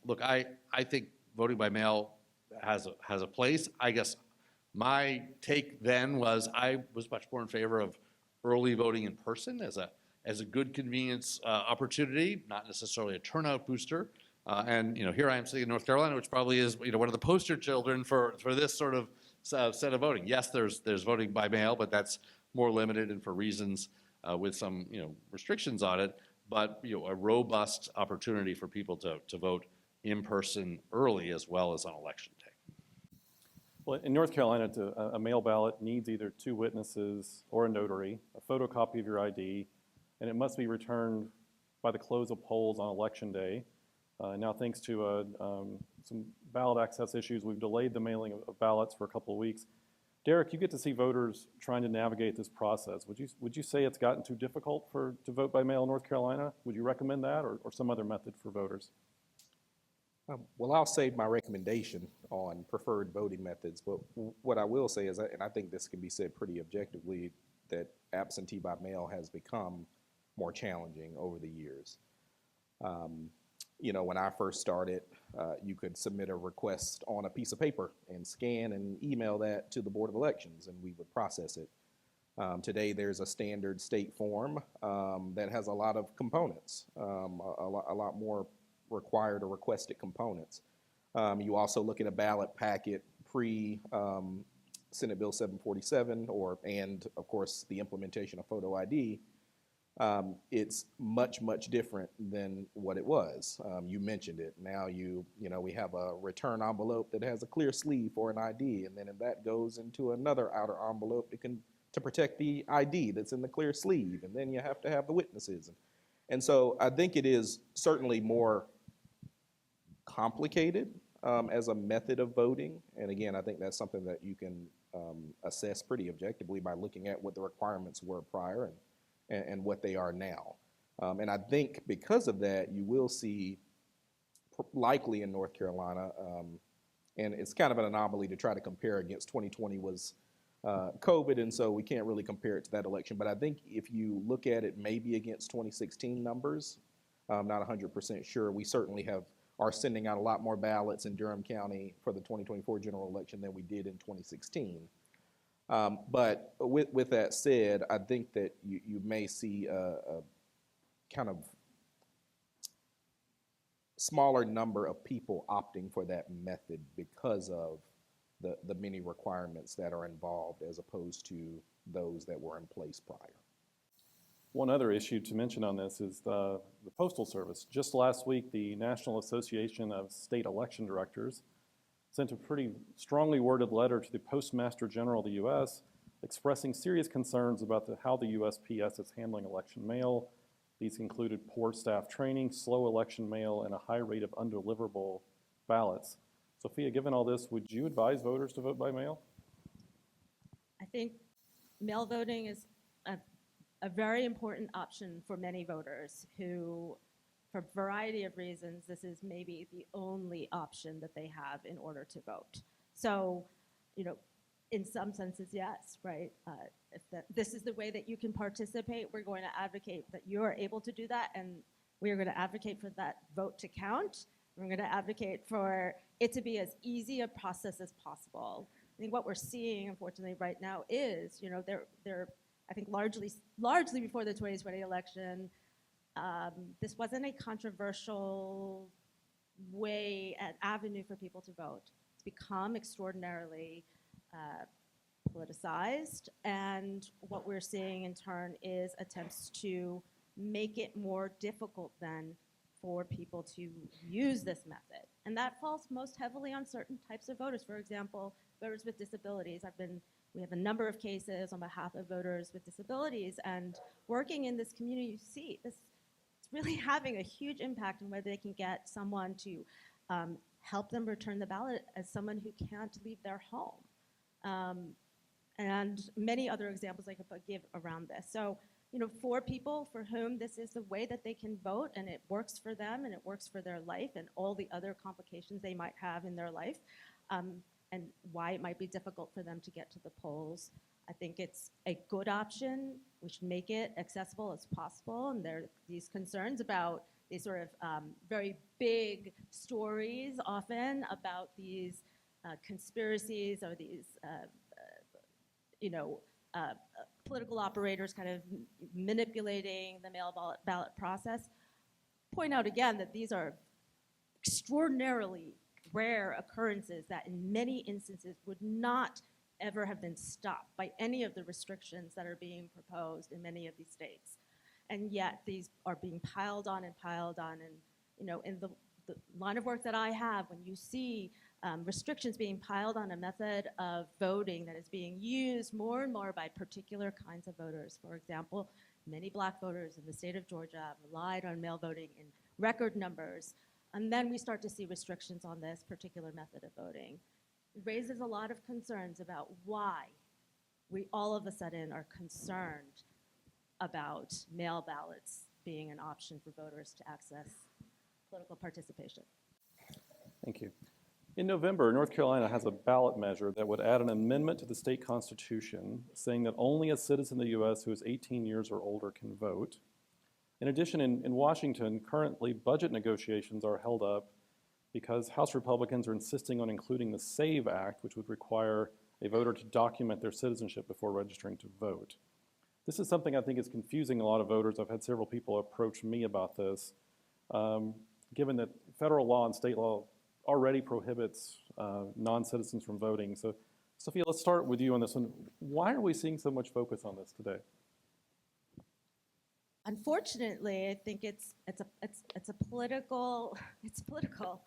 look, I think voting by mail has a place. I guess my take then was I was much more in favor of early voting in person as a good convenience opportunity, not necessarily a turnout booster. And here I am sitting in North Carolina, which probably is one of the poster children for this sort of set of voting. Yes, there's voting by mail, but that's more limited and for reasons with some restrictions on it. But a robust opportunity for people to vote in person early as well as on election day. Well, in North Carolina, a mail ballot needs either 2 witnesses or a notary, a photocopy of your ID, and it must be returned by the close of polls on election day. Now, thanks to some ballot access issues, we've delayed the mailing of ballots for a couple of weeks. Derek, you get to see voters trying to navigate this process. Would you say it's gotten too difficult to vote by mail in North Carolina? Would you recommend that or some other method for voters? Well, I'll save my recommendation on preferred voting methods, but what I will say is, and I think this can be said pretty objectively, that absentee by mail has become more challenging over the years. When I first started, you could submit a request on a piece of paper and scan and email that to the Board of Elections, and we would process it. Today, there's a standard state form that has a lot of components, a lot more required or requested components. You also look at a ballot packet Senate Bill 747 and of course the implementation of photo ID. It's much different than what it was. You mentioned it. Now we have a return envelope that has a clear sleeve for an ID, and then that goes into another outer envelope to protect the ID that's in the clear sleeve, and then you have to have the witnesses. And so I think it is certainly more complicated as a method of voting. And again, I think that's something that you can assess pretty objectively by looking at what the requirements were prior and what they are now. And I think because of that, you will see likely in North Carolina, and it's kind of an anomaly to try to compare against 2020 was COVID, and so we can't really compare it to that election. But I think if you look at it maybe against 2016 numbers, I'm not 100% sure. We certainly are sending out a lot more ballots in Durham County for the 2024 general election than we did in 2016. But with that said, I think that you may see a kind of smaller number of people opting for that method because of the many requirements that are involved as opposed to those that were in place prior. One other issue to mention on this is the Postal Service. Just last week, the National Association of State Election Directors sent a pretty strongly worded letter to the Postmaster General of the U.S. expressing serious concerns about how the USPS is handling election mail. These included poor staff training, slow election mail, and a high rate of undeliverable ballots. Sophia, given all this, would you advise voters to vote by mail? I think mail voting is a very important option for many voters who, for a variety of reasons, this is maybe the only option that they have in order to vote. So, in some senses, yes, right? If this is the way that you can participate, we're going to advocate that you're able to do that, and we are going to advocate for that vote to count. We're going to advocate for it to be as easy a process as possible. I think what we're seeing, unfortunately, right now is, they're I think largely before the 2020 election, this wasn't a controversial an avenue for people to vote. It's become extraordinarily politicized, and what we're seeing in turn is attempts to make it more difficult then for people to use this method. And that falls most heavily on certain types of voters. For example, voters with disabilities. We have a number of cases on behalf of voters with disabilities, and working in this community, you see it's really having a huge impact on whether they can get someone to help them return the ballot as someone who can't leave their home. and many other examples I could give around this. So, for people for whom this is the way that they can vote and it works for them and it works for their life and all the other complications they might have in their life, and why it might be difficult for them to get to the polls, I think it's a good option. We should make it accessible as possible. And there are these concerns about these sort of very big stories often about these conspiracies or these, political operators kind of manipulating the mail ballot process. Point out again that these are extraordinarily rare occurrences that in many instances would not ever have been stopped by any of the restrictions that are being proposed in many of these states. And yet these are being piled on and piled on. And in the line of work that I have, when you see restrictions being piled on a method of voting that is being used more and more by particular kinds of voters. For example, many black voters in the state of Georgia relied on mail voting in record numbers. And then we start to see restrictions on this particular method of voting. It raises a lot of concerns about why we all of a sudden are concerned about mail ballots being an option for voters to access political participation. Thank you. In November, North Carolina has a ballot measure that would add an amendment to the state constitution saying that only a citizen of the U.S. who is 18 years or older can vote. In addition, in Washington, currently budget negotiations are held up because House Republicans are insisting on including the SAVE Act, which would require a voter to document their citizenship before registering to vote. This is something I think is confusing a lot of voters. I've had several people approach me about this, given that federal law and state law already prohibits non-citizens from voting. So, Sophia, let's start with you on this one. Why are we seeing so much focus on this today? Unfortunately, I think it's a political. It's political.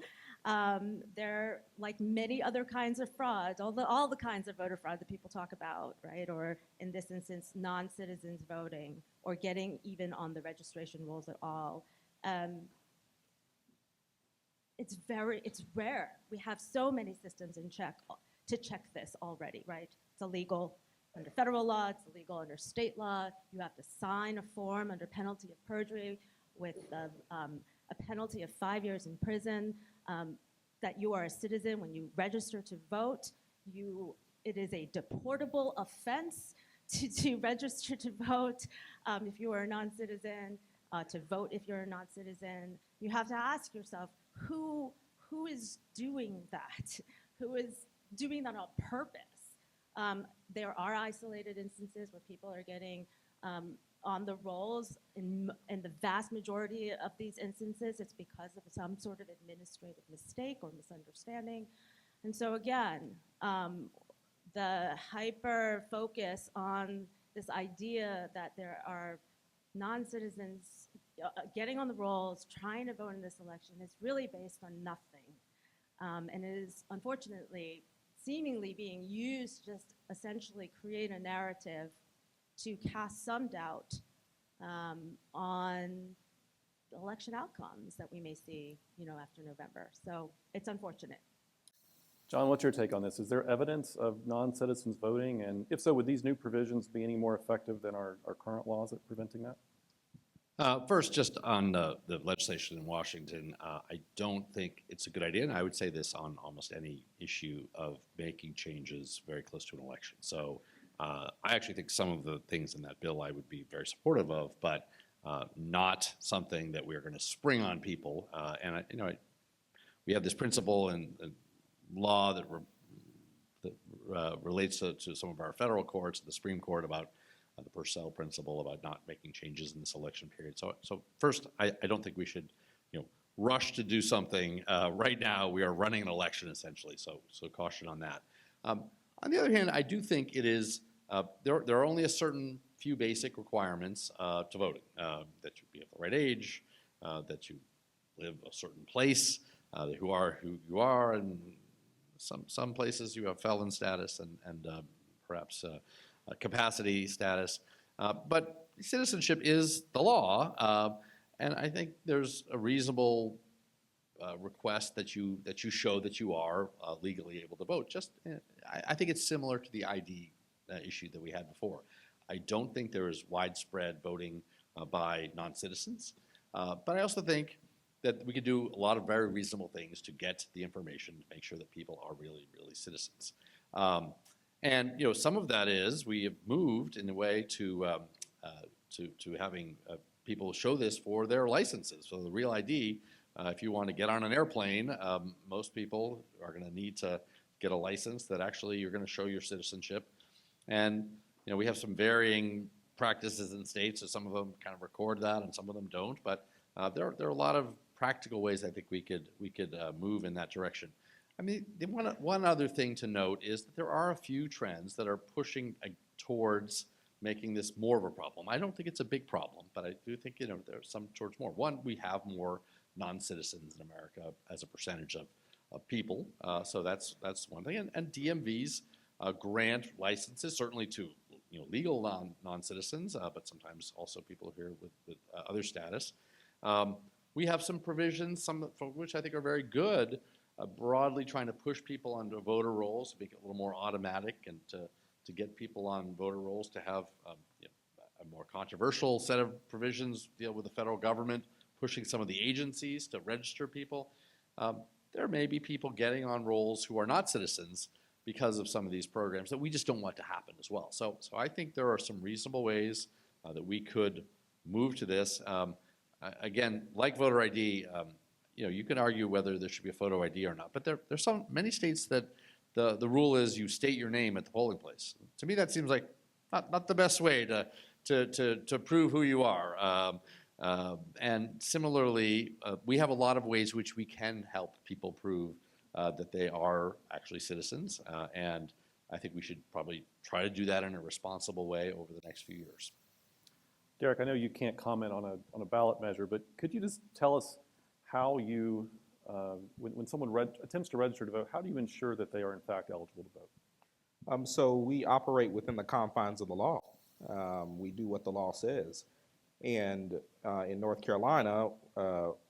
They're like many other kinds of frauds, all the kinds of voter fraud that people talk about, right? Or in this instance, non-citizens voting or getting even on the registration rolls at all. It's rare. We have so many systems to check this already, right? It's illegal under federal law, it's illegal under state law. You have to sign a form under penalty of perjury with a penalty of 5 years in prison, that you are a citizen when you register to vote. It is a deportable offense to register to vote if you are a non-citizen, to vote if you're a non-citizen. You have to ask yourself, who is doing that? Who is doing that on purpose? There are isolated instances where people are getting on the rolls. In the vast majority of these instances, it's because of some sort of administrative mistake or misunderstanding. And so again, the hyper focus on this idea that there are non-citizens getting on the rolls, trying to vote in this election is really based on nothing. And it is unfortunately seemingly being used to just essentially create a narrative to cast some doubt on election outcomes that we may see, after November. So it's unfortunate. John, what's your take on this? Is there evidence of non-citizens voting? And if so, would these new provisions be any more effective than our current laws at preventing that? First, just on the legislation in Washington, I don't think it's a good idea, and I would say this on almost any issue of making changes very close to an election. So I actually think some of the things in that bill I would be very supportive of, but not something that we're going to spring on people. We have this principle in law that relates to some of our federal courts, the Supreme Court, about the Purcell principle about not making changes in this election period. So first, I don't think we should, rush to do something right now. We are running an election essentially, so caution on that. On the other hand, I do think it is there are only a certain few basic requirements to voting: that you be of the right age, that you live a certain place, who are who you are, and some places you have felon status and perhaps capacity status, but citizenship is the law, and I think there's a reasonable request that you show that you are legally able to vote. I think it's similar to the ID issue that we had before. I don't think there is widespread voting by non-citizens, but I also think that we could do a lot of very reasonable things to get the information to make sure that people are really, really citizens. And some of that is we have moved in a way to having people show this for their licenses. So the Real ID, if you want to get on an airplane, most people are going to need to get a license that actually you're going to show your citizenship. And we have some varying practices in states, so some of them kind of record that and some of them don't. But there are a lot of practical ways I think we could move in that direction. I mean, one other thing to note is that there are a few trends that are pushing towards making this more of a problem. I don't think it's a big problem, but I do think there's some towards more. One, we have more non-citizens in America as a percentage of people, so that's one thing. And DMVs grant licenses certainly to legal non-citizens, but sometimes also people here with other status. We have some provisions, some of which I think are very good, broadly trying to push people onto voter rolls, to make it a little more automatic, and to get people on voter rolls to have a more controversial set of provisions deal with the federal government, pushing some of the agencies to register people. There may be people getting on rolls who are not citizens because of some of these programs that we just don't want to happen as well. So I think there are some reasonable ways that we could move to this. Again, like voter ID, you can argue whether there should be a photo ID or not, but there's many states that the rule is you state your name at the polling place. To me, that seems like not the best way to prove who you are. And similarly, we have a lot of ways which we can help people prove that they are actually citizens, and I think we should probably try to do that in a responsible way over the next few years. Derek, I know you can't comment on a ballot measure, but could you just tell us how you, when someone attempts to register to vote, how do you ensure that they are in fact eligible to vote? So we operate within the confines of the law. We do what the law says. And in North Carolina,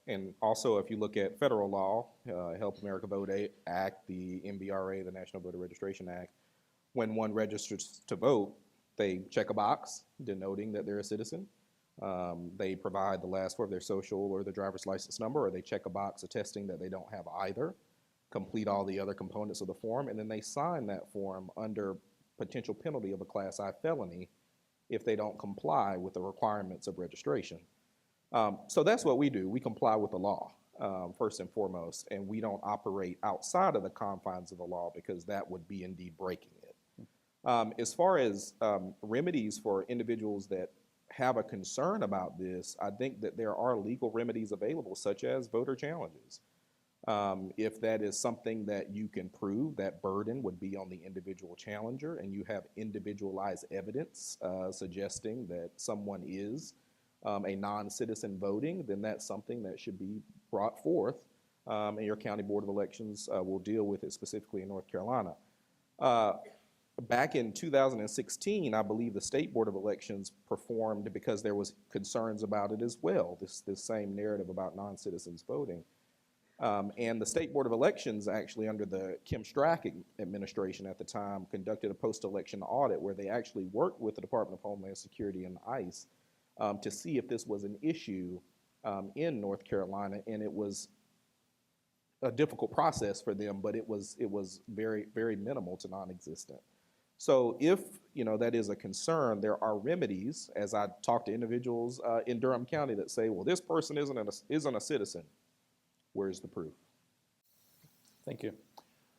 and also if you look at federal law, Help America Vote Act, the NBRA, the National Voter Registration Act, when one registers to vote, they check a box denoting that they're a citizen. They provide the last four of their social or their driver's license number, or they check a box attesting that they don't have either, complete all the other components of the form, and then they sign that form under potential penalty of a Class I felony if they don't comply with the requirements of registration. So that's what we do. We comply with the law, first and foremost, and we don't operate outside of the confines of the law because that would be indeed breaking it. As far as remedies for individuals that have a concern about this, I think that there are legal remedies available, such as voter challenges. If that is something that you can prove, that burden would be on the individual challenger, and you have individualized evidence suggesting that someone is a non-citizen voting, then that's something that should be brought forth, and your county board of elections will deal with it specifically in North Carolina. Back in 2016, I believe the State Board of Elections performed, because there was concerns about it as well, this same narrative about non-citizens voting. And the State Board of Elections, actually under the Kim Strack administration at the time, conducted a post-election audit where they actually worked with the Department of Homeland Security and ICE to see if this was an issue in North Carolina, and it was a difficult process for them, but it was very, very minimal to non-existent. So if that is a concern, there are remedies, as I talk to individuals in Durham County that say, well, this person isn't a citizen. Where's the proof? Thank you.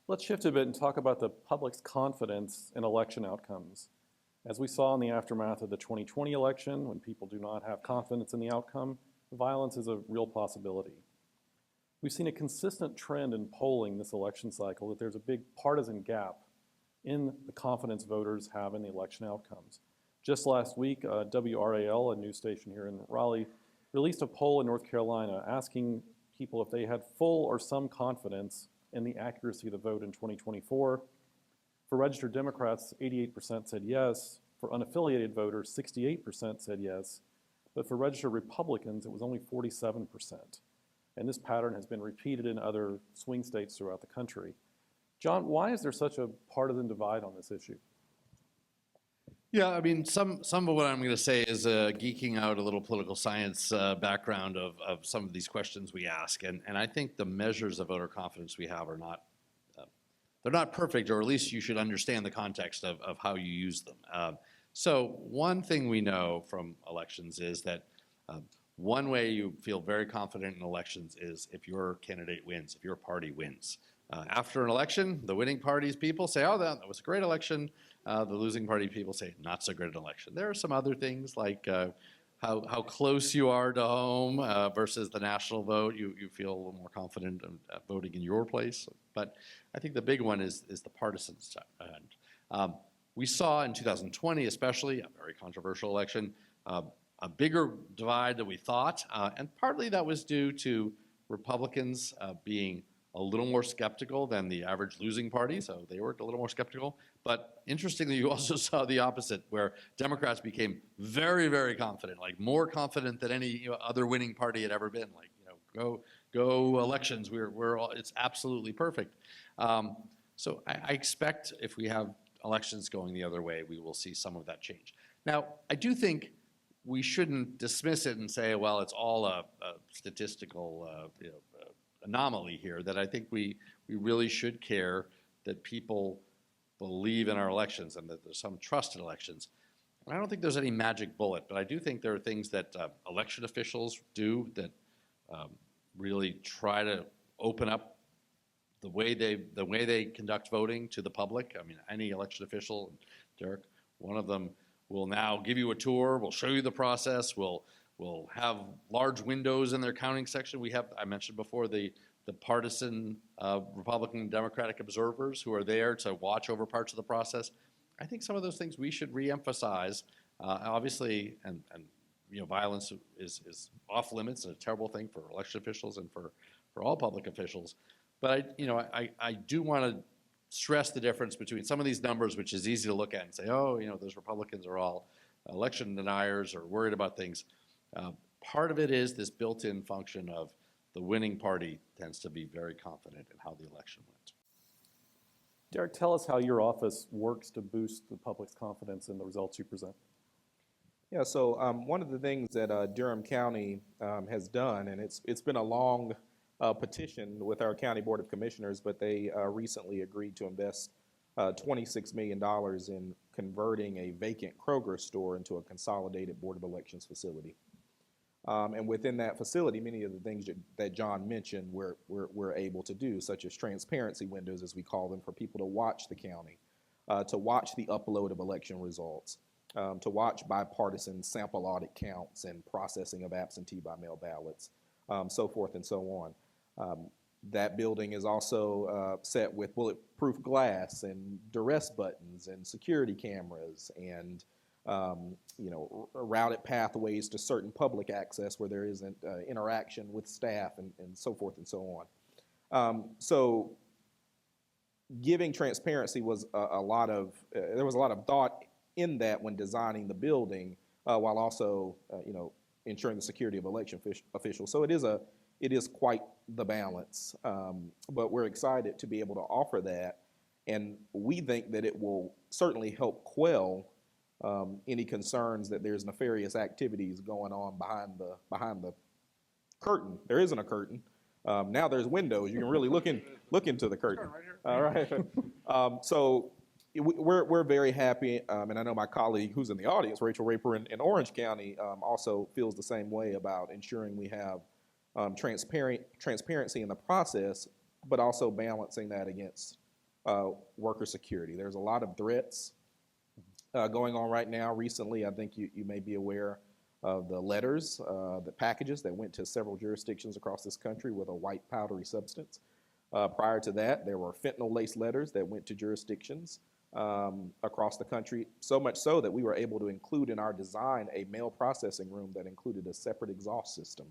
Let's shift a bit and talk about the public's confidence in election outcomes. As we saw in the aftermath of the 2020 election, when people do not have confidence in the outcome, violence is a real possibility. We've seen a consistent trend in polling this election cycle that there's a big partisan gap in the confidence voters have in the election outcomes. Just last week, WRAL, a news station here in Raleigh, released a poll in North Carolina asking people if they had full or some confidence in the accuracy of the vote in 2024. For registered Democrats, 88% said yes. For unaffiliated voters, 68% said yes. But for registered Republicans, it was only 47%. And this pattern has been repeated in other swing states throughout the country. John, why is there such a partisan divide on this issue? Yeah, I mean, some of what I'm going to say is geeking out a little political science background of some of these questions we ask, and I think the measures of voter confidence we have are not they're not perfect, or at least you should understand the context of how you use them. So one thing we know from elections is that one way you feel very confident in elections is if your candidate wins, if your party wins. After an election, the winning party's people say, oh, that was a great election. The losing party people say, not so great an election. There are some other things like how close you are to home versus the national vote. You feel a little more confident voting in your place. But I think the big one is the partisan side. We saw in 2020, especially, a very controversial election, a bigger divide than we thought. And partly that was due to Republicans being a little more skeptical than the average losing party, so they were a little more skeptical. But interestingly, you also saw the opposite, where Democrats became very, very confident, like more confident than any other winning party had ever been. Like, go elections, we're all, it's absolutely perfect. So I expect if we have elections going the other way, we will see some of that change. Now, I do think we shouldn't dismiss it and say, well, it's all a statistical anomaly here, that I think we really should care that people believe in our elections and that there's some trust in elections. And I don't think there's any magic bullet, but I do think there are things that election officials do that really try to open up the way they conduct voting to the public. I mean, any election official, Derek, one of them will now give you a tour, will show you the process, will have large windows in their counting section. We have, I mentioned before, the partisan Republican and Democratic observers who are there to watch over parts of the process. I think some of those things we should reemphasize. Obviously, and violence is off limits and a terrible thing for election officials and for all public officials. But I do want to stress the difference between some of these numbers, which is easy to look at and say, oh, those Republicans are all election deniers or worried about things. Part of it is this built-in function of the winning party tends to be very confident in how the election went. Derek, tell us how your office works to boost the public's confidence in the results you present. Yeah, so one of the things that Durham County has done, and it's been a long petition with our County Board of Commissioners, but they recently agreed to invest $26 million in converting a vacant Kroger store into a consolidated Board of Elections facility. And within that facility, many of the things that John mentioned we're able to do, such as transparency windows, as we call them, for people to watch the county, to watch the upload of election results, to watch bipartisan sample audit counts and processing of absentee by mail ballots, so forth and so on. That building is also set with bulletproof glass and duress buttons and security cameras and routed pathways to certain public access where there isn't interaction with staff and so forth and so on. So giving transparency was there was a lot of thought in that when designing the building, while also ensuring the security of election officials. So it is quite the balance, but we're excited to be able to offer that, and we think that it will certainly help quell any concerns that there's nefarious activities going on behind the curtain. There isn't a curtain. Now there's windows. You can really look into the curtain. All right. So we're very happy, and I know my colleague who's in the audience, Rachel Raper in Orange County, also feels the same way about ensuring we have transparency in the process, but also balancing that against worker security. There's a lot of threats going on right now. Recently, I think you may be aware of the letters, the packages that went to several jurisdictions across this country with a white powdery substance. Prior to that, there were fentanyl-laced letters that went to jurisdictions across the country, so much so that we were able to include in our design a mail processing room that included a separate exhaust system,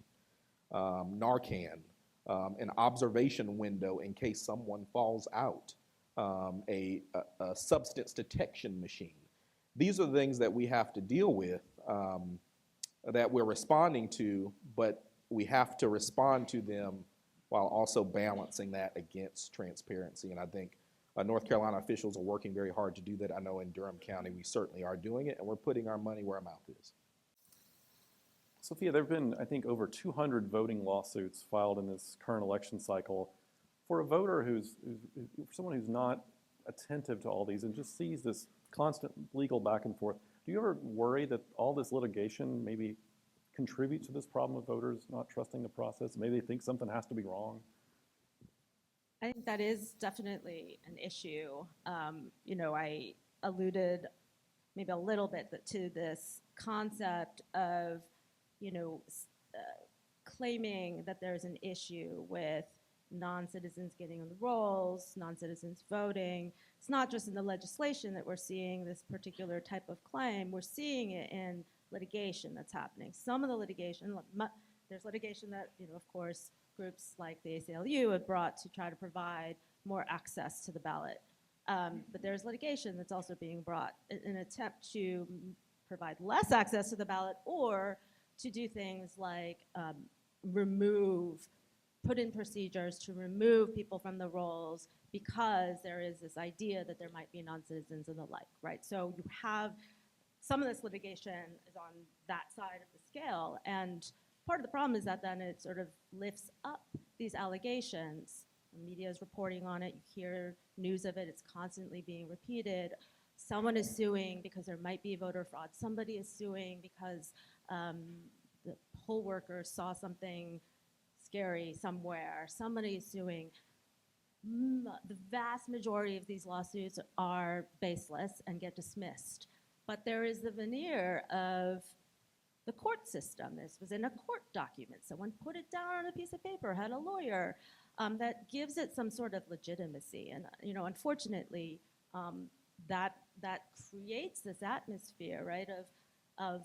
Narcan, an observation window in case someone falls out, a substance detection machine. These are the things that we have to deal with, that we're responding to, but we have to respond to them while also balancing that against transparency. And I think North Carolina officials are working very hard to do that. I know in Durham County, we certainly are doing it, and we're putting our money where our mouth is. Sophia, there have been, I think, over 200 voting lawsuits filed in this current election cycle. For a voter for someone who's not attentive to all these and just sees this constant legal back and forth, do you ever worry that all this litigation maybe contributes to this problem of voters not trusting the process? Maybe they think something has to be wrong? I think that is definitely an issue. I alluded maybe a little bit to this concept of, claiming that there's an issue with non-citizens getting on the rolls, non-citizens voting. It's not just in the legislation that we're seeing this particular type of claim. We're seeing it in litigation that's happening. Some of the litigation, there's litigation that, of course, groups like the ACLU have brought to try to provide more access to the ballot. But there's litigation that's also being brought in an attempt to provide less access to the ballot or to do things like put in procedures to remove people from the rolls because there is this idea that there might be non-citizens and the like, right? So you have some of this litigation is on that side of the scale, and part of the problem is that then it sort of lifts up these allegations. The media is reporting on it, you hear news of it, it's constantly being repeated. Someone is suing because there might be voter fraud. Somebody is suing because the poll workers saw something scary somewhere. Somebody is suing. The vast majority of these lawsuits are baseless and get dismissed. But there is the veneer of the court system. This was in a court document. Someone put it down on a piece of paper, had a lawyer, that gives it some sort of legitimacy. And unfortunately, that creates this atmosphere, right, of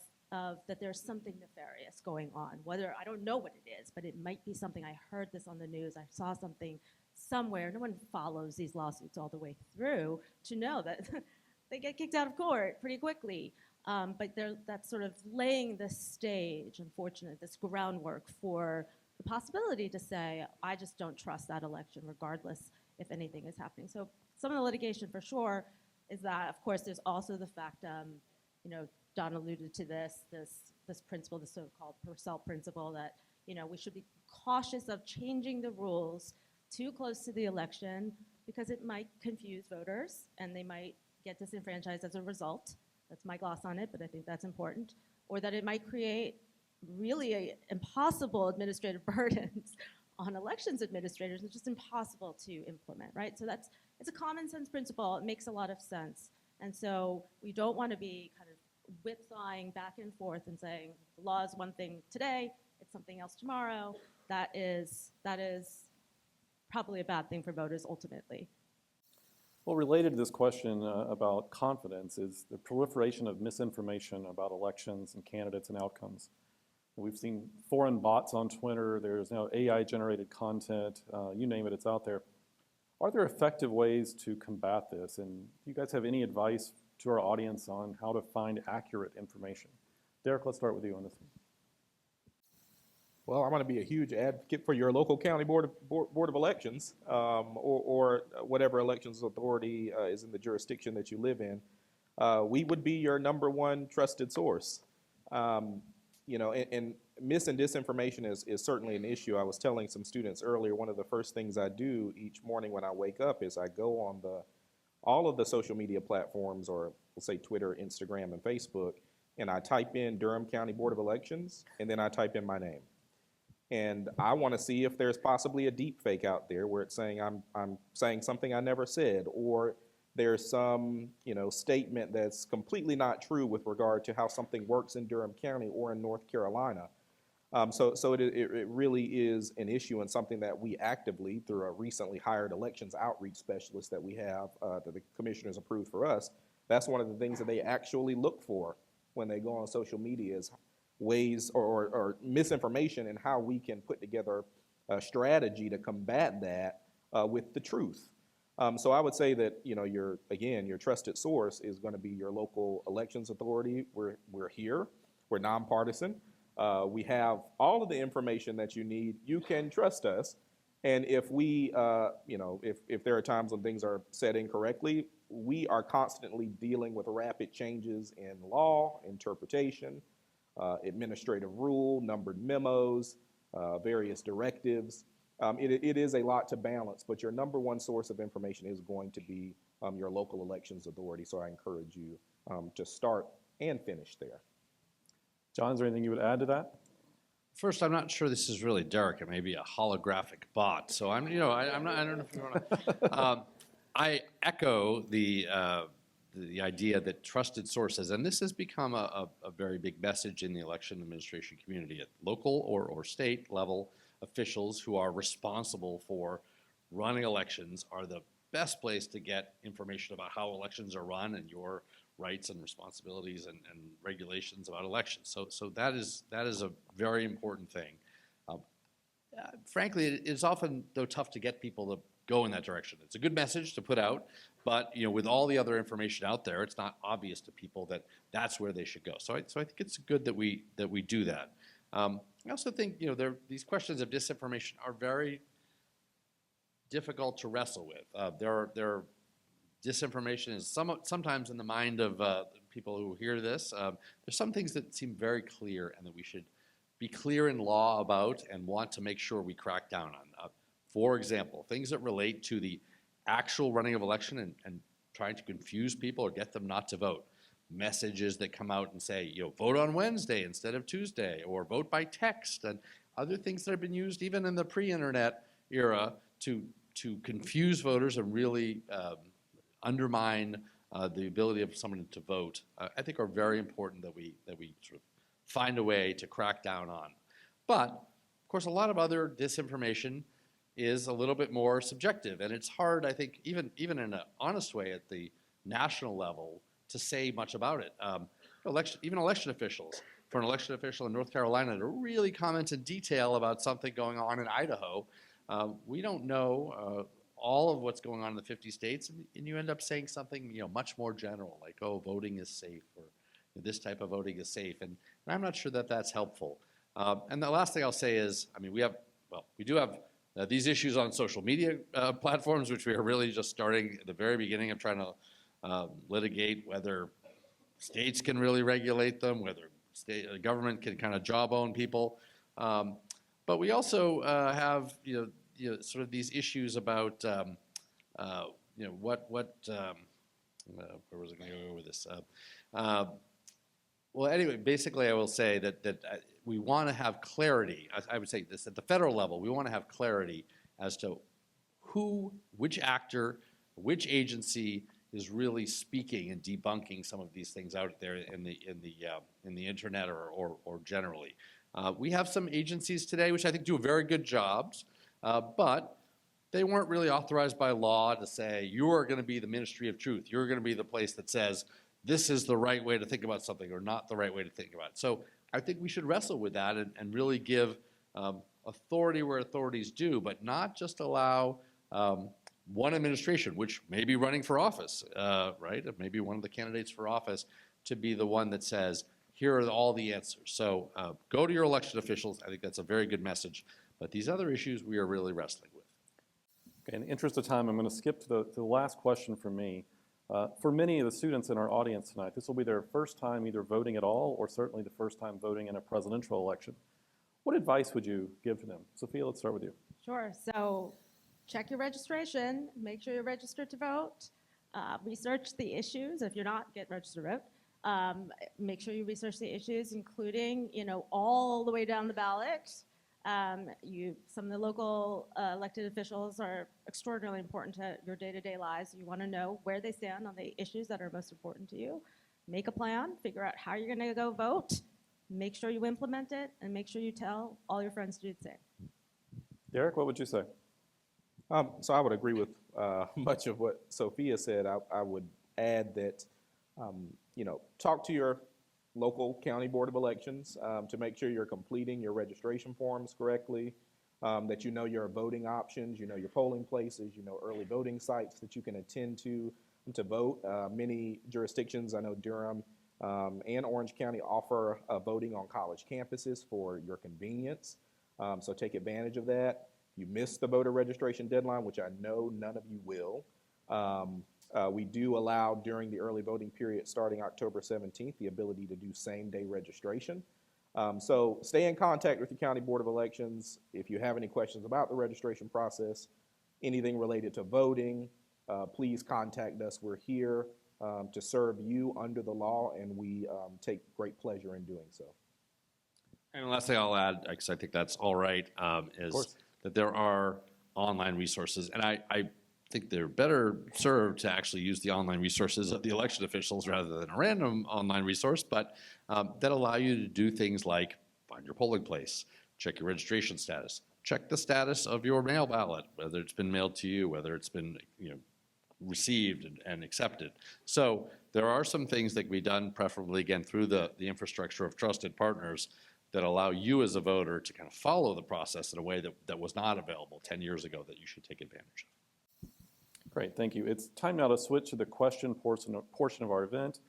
that there's something nefarious going on. Whether, I don't know what it is, but it might be something. I heard this on the news. I saw something somewhere. No one follows these lawsuits all the way through to know that they get kicked out of court pretty quickly. But that's sort of laying the stage, unfortunately, this groundwork for the possibility to say, I just don't trust that election regardless if anything is happening. So some of the litigation for sure is that, of course, there's also the fact, Don alluded to this principle, the so-called Purcell principle, that we should be cautious of changing the rules too close to the election because it might confuse voters and they might get disenfranchised as a result. That's my gloss on it, but I think that's important. Or that it might create really impossible administrative burdens on elections administrators. It's just impossible to implement, right? So it's a common sense principle. It makes a lot of sense. And so we don't want to be kind of whipsawing back and forth and saying the law is one thing today, it's something else tomorrow. That is probably a bad thing for voters ultimately. Well, related to this question about confidence is the proliferation of misinformation about elections and candidates and outcomes. We've seen foreign bots on Twitter. There's now AI-generated content. You name it, it's out there. Are there effective ways to combat this? And do you guys have any advice to our audience on how to find accurate information? Derek, let's start with you on this one. Well, I'm going to be a huge advocate for your local county board of elections, or whatever elections authority is in the jurisdiction that you live in. We would be your number one trusted source. And mis and disinformation is certainly an issue. I was telling some students earlier, one of the first things I do each morning when I wake up is I go on all of the social media platforms, or we'll say Twitter, Instagram, and Facebook, and I type in Durham County Board of Elections, and then I type in my name. And I want to see if there's possibly a deep fake out there where it's saying I'm saying something I never said, or there's some statement that's completely not true with regard to how something works in Durham County or in North Carolina. So it really is an issue and something that we actively, through a recently hired elections outreach specialist that we have, that the commissioners approved for us, that's one of the things that they actually look for when they go on social media is ways or misinformation and how we can put together a strategy to combat that with the truth. So I would say that your trusted source is going to be your local elections authority. We're here. We're nonpartisan. We have all of the information that you need. You can trust us. And if we, if there are times when things are said incorrectly, we are constantly dealing with rapid changes in law, interpretation, administrative rule, numbered memos, various directives. It is a lot to balance, but your number one source of information is going to be your local elections authority. So I encourage you to start and finish there. John, is there anything you would add to that? First, I'm not sure this is really Derek. It may be a holographic bot. So I'm not. I don't know if you want to. I echo the idea that trusted sources, and this has become a very big message in the election administration community at local or state level. Officials who are responsible for running elections are the best place to get information about how elections are run and your rights and responsibilities and regulations about elections. So that is a very important thing. Frankly, it's often, though, tough to get people to go in that direction. It's a good message to put out, but with all the other information out there, it's not obvious to people that that's where they should go. So I think it's good that we do that. I also think these questions of disinformation are very difficult to wrestle with. Disinformation is sometimes in the mind of people who hear this. There's some things that seem very clear and that we should be clear in law about and want to make sure we crack down on. For example, things that relate to the actual running of election and trying to confuse people or get them not to vote. Messages that come out and say, vote on Wednesday instead of Tuesday, or vote by text, and other things that have been used even in the pre-internet era to confuse voters and really undermine the ability of someone to vote, I think are very important that we sort of find a way to crack down on. But, of course, a lot of other disinformation is a little bit more subjective, and it's hard, I think, even in an honest way at the national level to say much about it. Even election officials, for an election official in North Carolina to really comment in detail about something going on in Idaho, we don't know all of what's going on in the 50 states, and you end up saying something much more general, like, oh, voting is safe, or this type of voting is safe, and I'm not sure that that's helpful. And the last thing I'll say is, we do have these issues on social media platforms, which we are really just starting at the very beginning of trying to litigate whether states can really regulate them, whether government can kind of jawbone people. But we also have sort of these issues about where was I going to go with this? Well, anyway, basically, I will say that we want to have clarity. I would say this at the federal level. We want to have clarity as to which actor, which agency is really speaking and debunking some of these things out there in the internet or generally. We have some agencies today which I think do very good jobs, but they weren't really authorized by law to say you are going to be the ministry of truth. You're going to be the place that says this is the right way to think about something or not the right way to think about it. So I think we should wrestle with that and really give authority where authorities do, but not just allow one administration, which may be running for office, right? Maybe one of the candidates for office to be the one that says, here are all the answers. So go to your elected officials. I think that's a very good message. But these other issues we are really wrestling with. Okay, in the interest of time, I'm going to skip to the last question from me. For many of the students in our audience tonight, this will be their first time either voting at all or certainly the first time voting in a presidential election. What advice would you give to them? Sophia, let's start with you. Sure. So check your registration. Make sure you're registered to vote. Research the issues. If you're not, get registered to vote. Make sure you research the issues, including, all the way down the ballot. Some of the local elected officials are extraordinarily important to your day-to-day lives. You want to know where they stand on the issues that are most important to you. Make a plan, figure out how you're going to go vote, make sure you implement it, and make sure you tell all your friends to do the same. Derek, what would you say? So I would agree with much of what Sophia said. I would add that, talk to your local county board of elections to make sure you're completing your registration forms correctly, that you know your voting options, your polling places, early voting sites that you can attend to vote. Many jurisdictions, I know Durham and Orange County, offer voting on college campuses for your convenience, so take advantage of that. you missed the voter registration deadline, which I know none of you will. We do allow during the early voting period starting October 17th the ability to do same-day registration. So stay in contact with your County Board of Elections. If you have any questions about the registration process, anything related to voting, please contact us. We're here to serve you under the law, and we take great pleasure in doing so. And the last thing I'll add, because I think that's all right, is that there are online resources, and I think they're better served to actually use the online resources of the election officials rather than a random online resource, but that allow you to do things like find your polling place, check your registration status, check the status of your mail ballot, whether it's been mailed to you, whether it's been received and accepted. So there are some things that can be done, preferably again through the infrastructure of trusted partners, that allow you as a voter to kind of follow the process in a way that was not available 10 years ago that you should take advantage of. Great, thank you. It's time now to switch to the question portion of our event.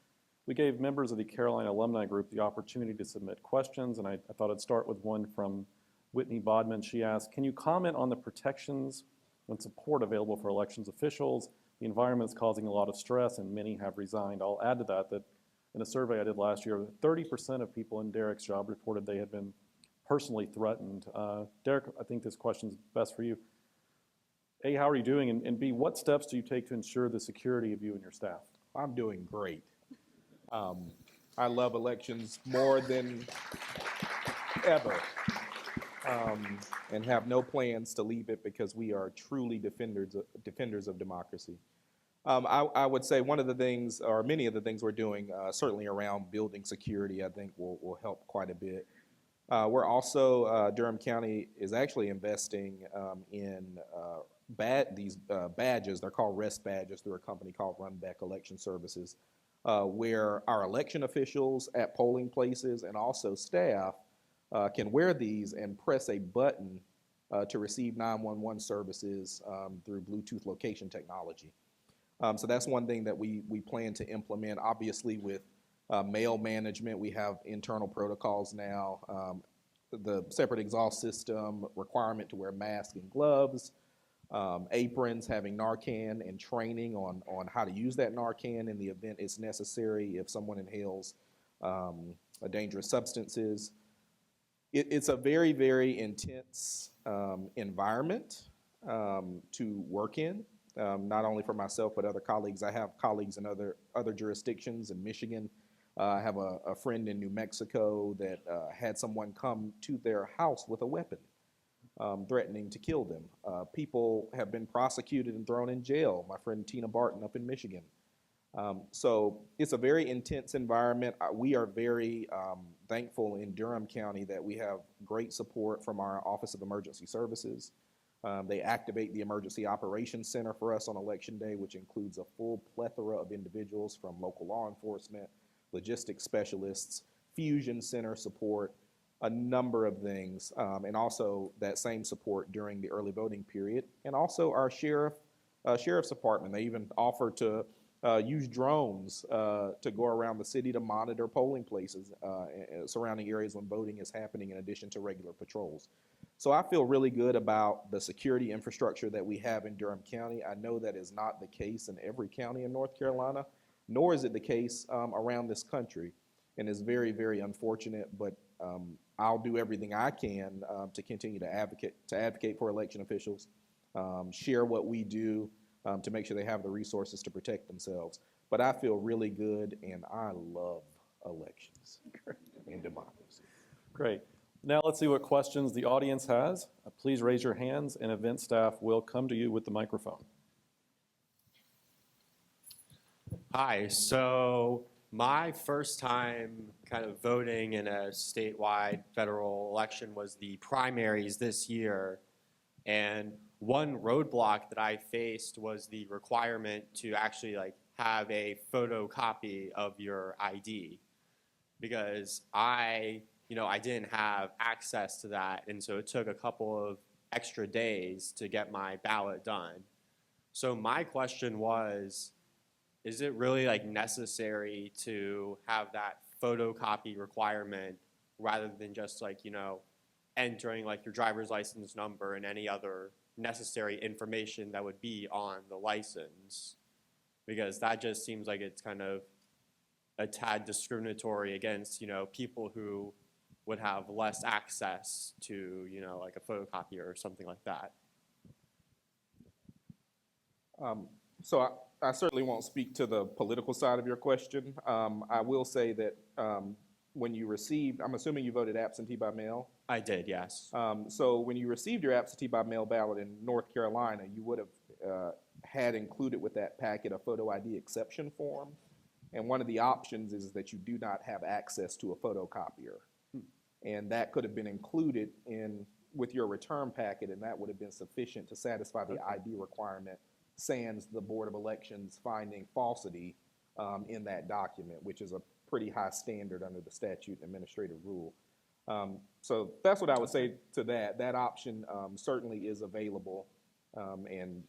We gave members of the Carolina Alumni Group the opportunity to submit questions, and I thought I'd start with one from Whitney Bodman. She asked, can you comment on the protections and support available for elections officials? The environment is causing a lot of stress, and many have resigned. I'll add to that in a survey I did last year, 30% of people in Derek's job reported they had been personally threatened. Derek, I think this question is best for you. A, how are you doing? And B, what steps do you take to ensure the security of you and your staff? I'm doing great. I love elections more than ever, and have no plans to leave it because we are truly defenders of democracy. I would say one of the things, or many of the things we're doing, certainly around building security, I think will help quite a bit. We're also, Durham County is actually investing in these badges. They're called REST badges through a company called Runback Election Services, where our election officials at polling places and also staff can wear these and press a button to receive 911 services through Bluetooth location technology. So that's one thing that we plan to implement. Obviously, with mail management, we have internal protocols now. The separate exhaust system, requirement to wear masks and gloves, aprons, having Narcan, and training on how to use that Narcan in the event it's necessary if someone inhales dangerous substances. It's a very, very intense environment to work in. Not only for myself, but other colleagues. I have colleagues in other jurisdictions in Michigan. I have a friend in New Mexico that had someone come to their house with a weapon, threatening to kill them. People have been prosecuted and thrown in jail. My friend Tina Barton up in Michigan. So it's a very intense environment. We are very thankful in Durham County that we have great support from our Office of Emergency Services. They activate the Emergency Operations Center for us on Election Day, which includes a full plethora of individuals from local law enforcement, logistics specialists, fusion center support, a number of things, and also that same support during the early voting period. And also our sheriff's department, they even offer to use drones to go around the city to monitor polling places, surrounding areas when voting is happening in addition to regular patrols. So I feel really good about the security infrastructure that we have in Durham County. I know that is not the case in every county in North Carolina, nor is it the case around this country. And it's very, very unfortunate, but I'll do everything I can to continue to advocate for election officials, share what we do to make sure they have the resources to protect themselves. But I feel really good, and I love elections and democracy. Great. Now let's see what questions the audience has. Please raise your hands, and event staff will come to you with the microphone. Hi, so my first time kind of voting in a statewide federal election was the primaries this year. And one roadblock that I faced was the requirement to actually have a photocopy of your ID, because I didn't have access to that. And so it took a couple of extra days to get my ballot done. So my question was, is it really necessary to have that photocopy requirement rather than just entering like your driver's license number and any other necessary information that would be on the license, because that just seems like it's kind of a tad discriminatory against, people who would have less access to, like a photocopier or something like that. So I certainly won't speak to the political side of your question. I will say that when you received, I'm assuming you voted absentee by mail. I did, yes. So when you received your absentee by mail ballot in North Carolina, you would have had included with that packet a photo ID exception form. And one of the options is that you do not have access to a photocopier. And that could have been included with your return packet, and that would have been sufficient to satisfy the ID requirement, sans the Board of Elections finding falsity in that document, which is a pretty high standard under the statute and administrative rule. So that's what I would say to that. That option certainly is available, and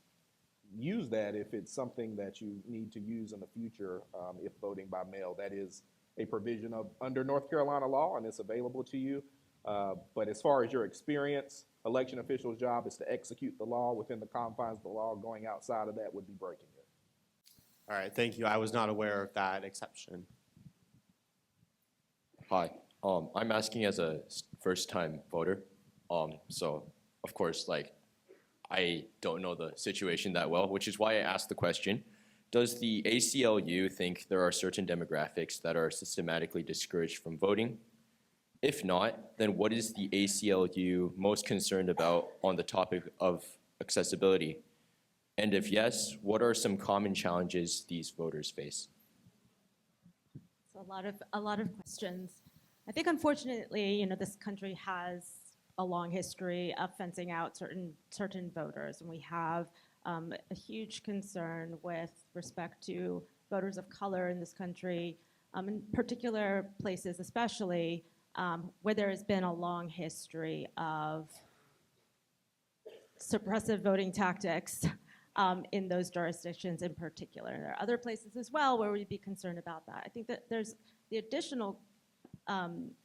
use that if it's something that you need to use in the future if voting by mail. That is a provision under North Carolina law, and it's available to you. But as far as your experience, election officials' job is to execute the law within the confines of the law. Going outside of that would be breaking it. All right, thank you. I was not aware of that exception. Hi, I'm asking as a first-time voter. So, of course, I don't know the situation that well, which is why I asked the question. Does the ACLU think there are certain demographics that are systematically discouraged from voting? If not, then what is the ACLU most concerned about on the topic of accessibility? And if yes, what are some common challenges these voters face? So a lot of questions. I think unfortunately, this country has a long history of fencing out certain voters, and we have a huge concern with respect to voters of color in this country, in particular places, especially where there has been a long history of suppressive voting tactics in those jurisdictions in particular. There are other places as well where we'd be concerned about that. I think that there's the additional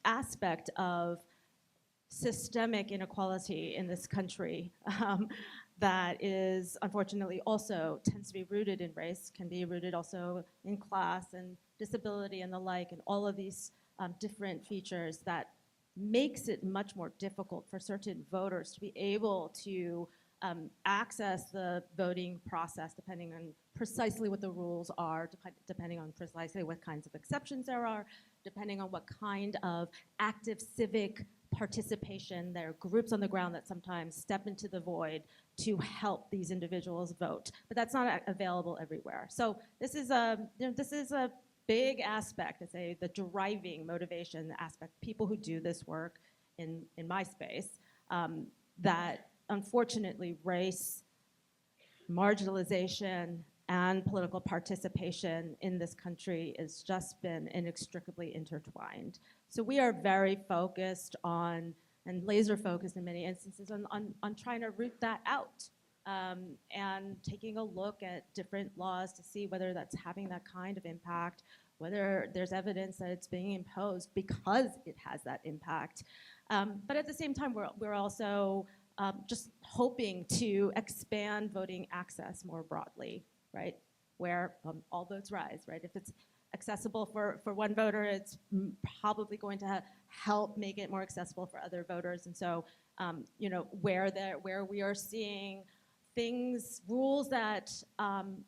aspect of systemic inequality in this country that is unfortunately also tends to be rooted in race, can be rooted also in class and disability and the like, and all of these different features that makes it much more difficult for certain voters to be able to access the voting process, depending on precisely what the rules are, depending on precisely what kinds of exceptions there are, depending on what kind of active civic participation. There are groups on the ground that sometimes step into the void to help these individuals vote, but that's not available everywhere. So this is a big aspect, I say, the driving motivation aspect. People who do this work in my space, that unfortunately race, marginalization, and political participation in this country has just been inextricably intertwined. So we are very focused on, and laser focused in many instances, on trying to root that out and taking a look at different laws to see whether that's having that kind of impact, whether there's evidence that it's being imposed because it has that impact. But at the same time, we're also just hoping to expand voting access more broadly, right? Where all votes rise, right? If it's accessible for one voter, it's probably going to help make it more accessible for other voters. And so, where we are seeing things, rules that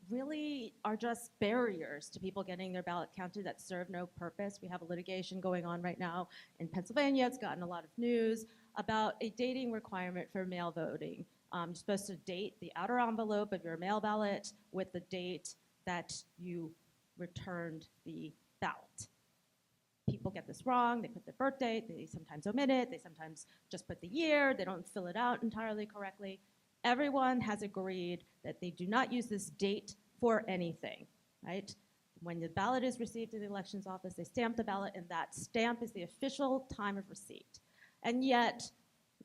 really are just barriers to people getting their ballot counted that serve no purpose. We have a litigation going on right now in Pennsylvania. It's gotten a lot of news about a dating requirement for mail voting. You're supposed to date the outer envelope of your mail ballot with the date that you returned the ballot. People get this wrong. They put their birth date. They sometimes omit it. They sometimes just put the year. They don't fill it out entirely correctly. Everyone has agreed that they do not use this date for anything, right? When the ballot is received in the elections office, they stamp the ballot, and that stamp is the official time of receipt. And yet,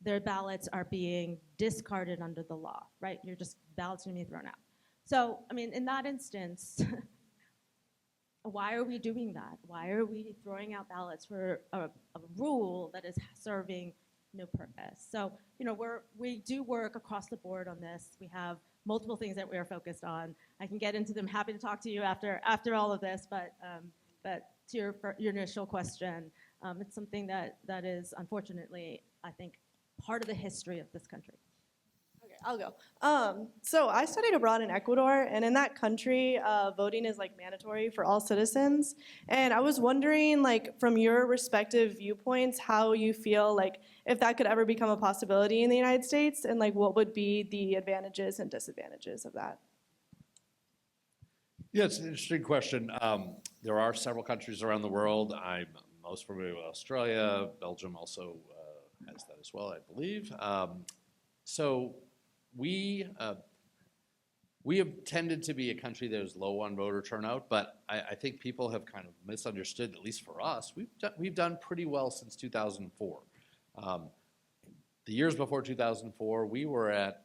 their ballots are being discarded under the law, right? Ballots are going to be thrown out. So, I mean, in that instance, why are we doing that? Why are we throwing out ballots for a rule that is serving no purpose. So, we do work across the board on this. We have multiple things that we are focused on. I can get into them. Happy to talk to you after all of this, but to your initial question, it's something that is unfortunately, I think, part of the history of this country. Okay, I'll go. So I studied abroad in Ecuador, and in that country, voting is like mandatory for all citizens. And I was wondering, like, from your respective viewpoints, how you feel like if that could ever become a possibility in the United States, and like what would be the advantages and disadvantages of that? Yeah, it's an interesting question. There are several countries around the world. I'm most familiar with Australia. Belgium also has that as well, I believe. So we have tended to be a country that is low on voter turnout, but I think people have kind of misunderstood, at least for us. We've done pretty well since 2004. The years before 2004, we were at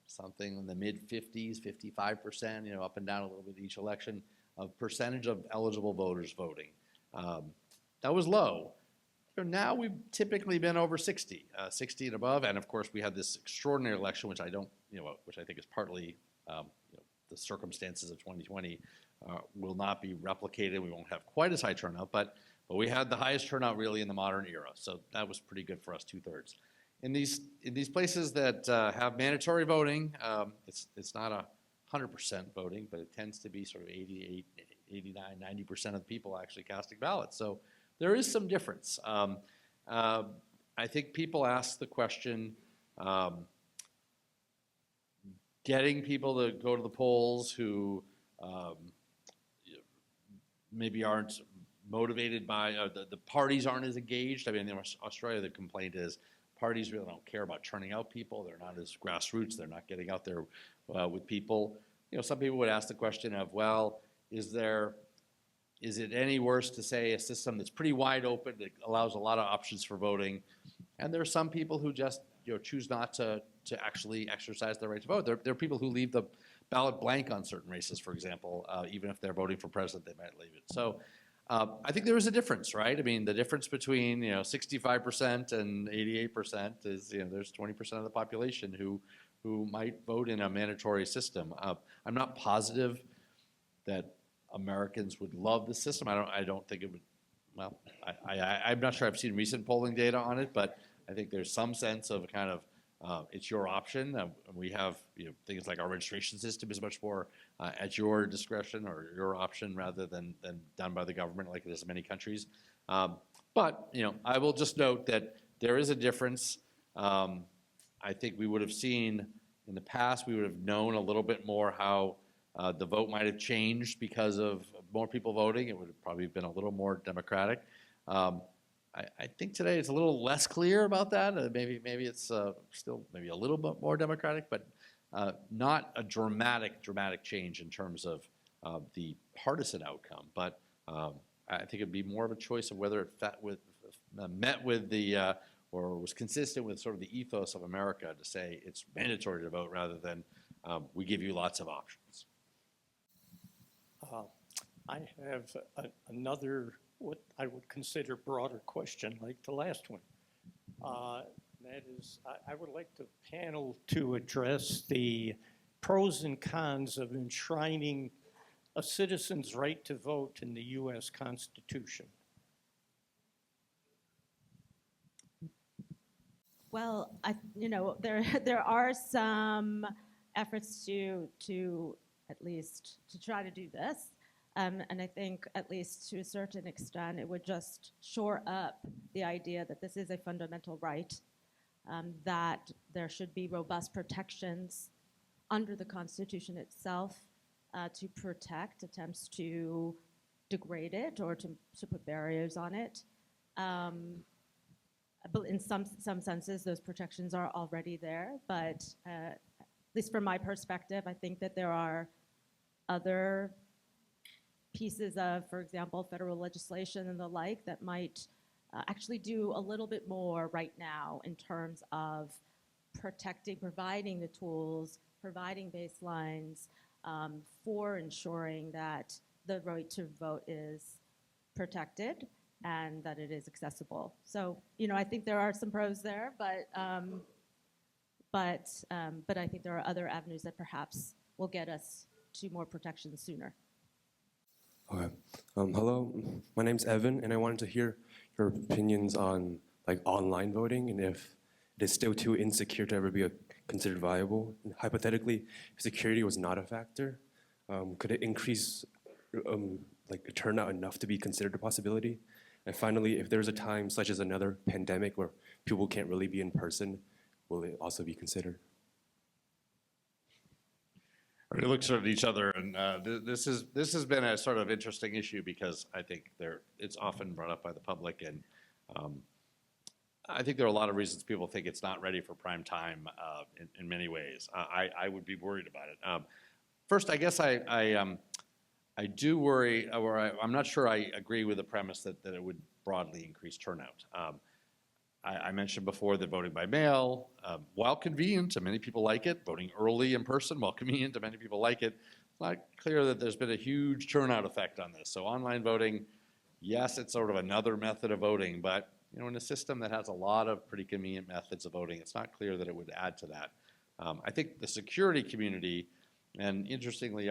something in the mid-50s, 55%, up and down a little bit each election, of percentage of eligible voters voting. That was low. Now we've typically been over 60 and above, and of course we had this extraordinary election, which I think is partly the circumstances of 2020 will not be replicated. We won't have quite as high turnout, but we had the highest turnout really in the modern era, so that was pretty good for us, 2/3. In these places that have mandatory voting, it's not 100% voting, but it tends to be sort of 88, 89, 90% of the people actually casting ballots. So there is some difference. I think people ask the question, getting people to go to the polls who maybe aren't motivated by, the parties aren't as engaged. I mean, in Australia, the complaint is parties really don't care about turning out people. They're not as grassroots. They're not getting out there with people. Some people would ask the question of, well, is it any worse to say a system that's pretty wide open, that allows a lot of options for voting, and there are some people who just choose not to actually exercise their right to vote. There are people who leave the ballot blank on certain races, for example, even if they're voting for president, they might leave it. So I think there is a difference, right? I mean, the difference between 65% and 88% is there's 20% of the population who might vote in a mandatory system. I'm not positive that Americans would love the system. I don't think it would. Well, I'm not sure I've seen recent polling data on it, but I think there's some sense of kind of it's your option. We have things like our registration system is much more at your discretion or your option rather than done by the government like it is in many countries. But I will just note that there is a difference. I think we would have seen in the past, we would have known a little bit more how the vote might have changed because of more people voting. It would have probably been a little more democratic. I think today it's a little less clear about that. Maybe it's still maybe a little bit more democratic, but not a dramatic change in terms of the partisan outcome. But I think it'd be more of a choice of whether it met with the or was consistent with sort of the ethos of America to say it's mandatory to vote rather than we give you lots of options. I have another, what I would consider broader question like the last one. That is, I would like the panel to address the pros and cons of enshrining a citizen's right to vote in the U.S. Constitution. Well, there are some efforts to at least to try to do this. And I think, at least to a certain extent, it would just shore up the idea that this is a fundamental right, that there should be robust protections under the Constitution itself to protect attempts to degrade it or to put barriers on it. But in some senses, those protections are already there. But at least from my perspective, I think that there are other pieces of, for example, federal legislation and the like that might actually do a little bit more right now in terms of providing the tools, providing baselines for ensuring that the right to vote is protected. and that it is accessible. So, I think there are some pros there, but I think there are other avenues that perhaps will get us to more protection sooner. Okay. Hello, my name's Evan, and I wanted to hear your opinions on online voting and if it is still too insecure to ever be considered viable. And hypothetically, if security was not a factor, could it increase turnout enough to be considered a possibility? And finally, if there's a time such as another pandemic where people can't really be in person, will it also be considered? Everybody looks at each other, and this has been a sort of interesting issue because I think it's often brought up by the public, and I think there are a lot of reasons people think it's not ready for prime time in many ways. I would be worried about it. First, I guess I do worry, or I'm not sure I agree with the premise that it would broadly increase turnout. I mentioned before that voting by mail, while convenient, and many people like it, voting early in person, while convenient, and many people like it, it's not clear that there's been a huge turnout effect on this. So online voting, yes, it's sort of another method of voting, but in a system that has a lot of pretty convenient methods of voting, it's not clear that it would add to that. I think the security community, and interestingly,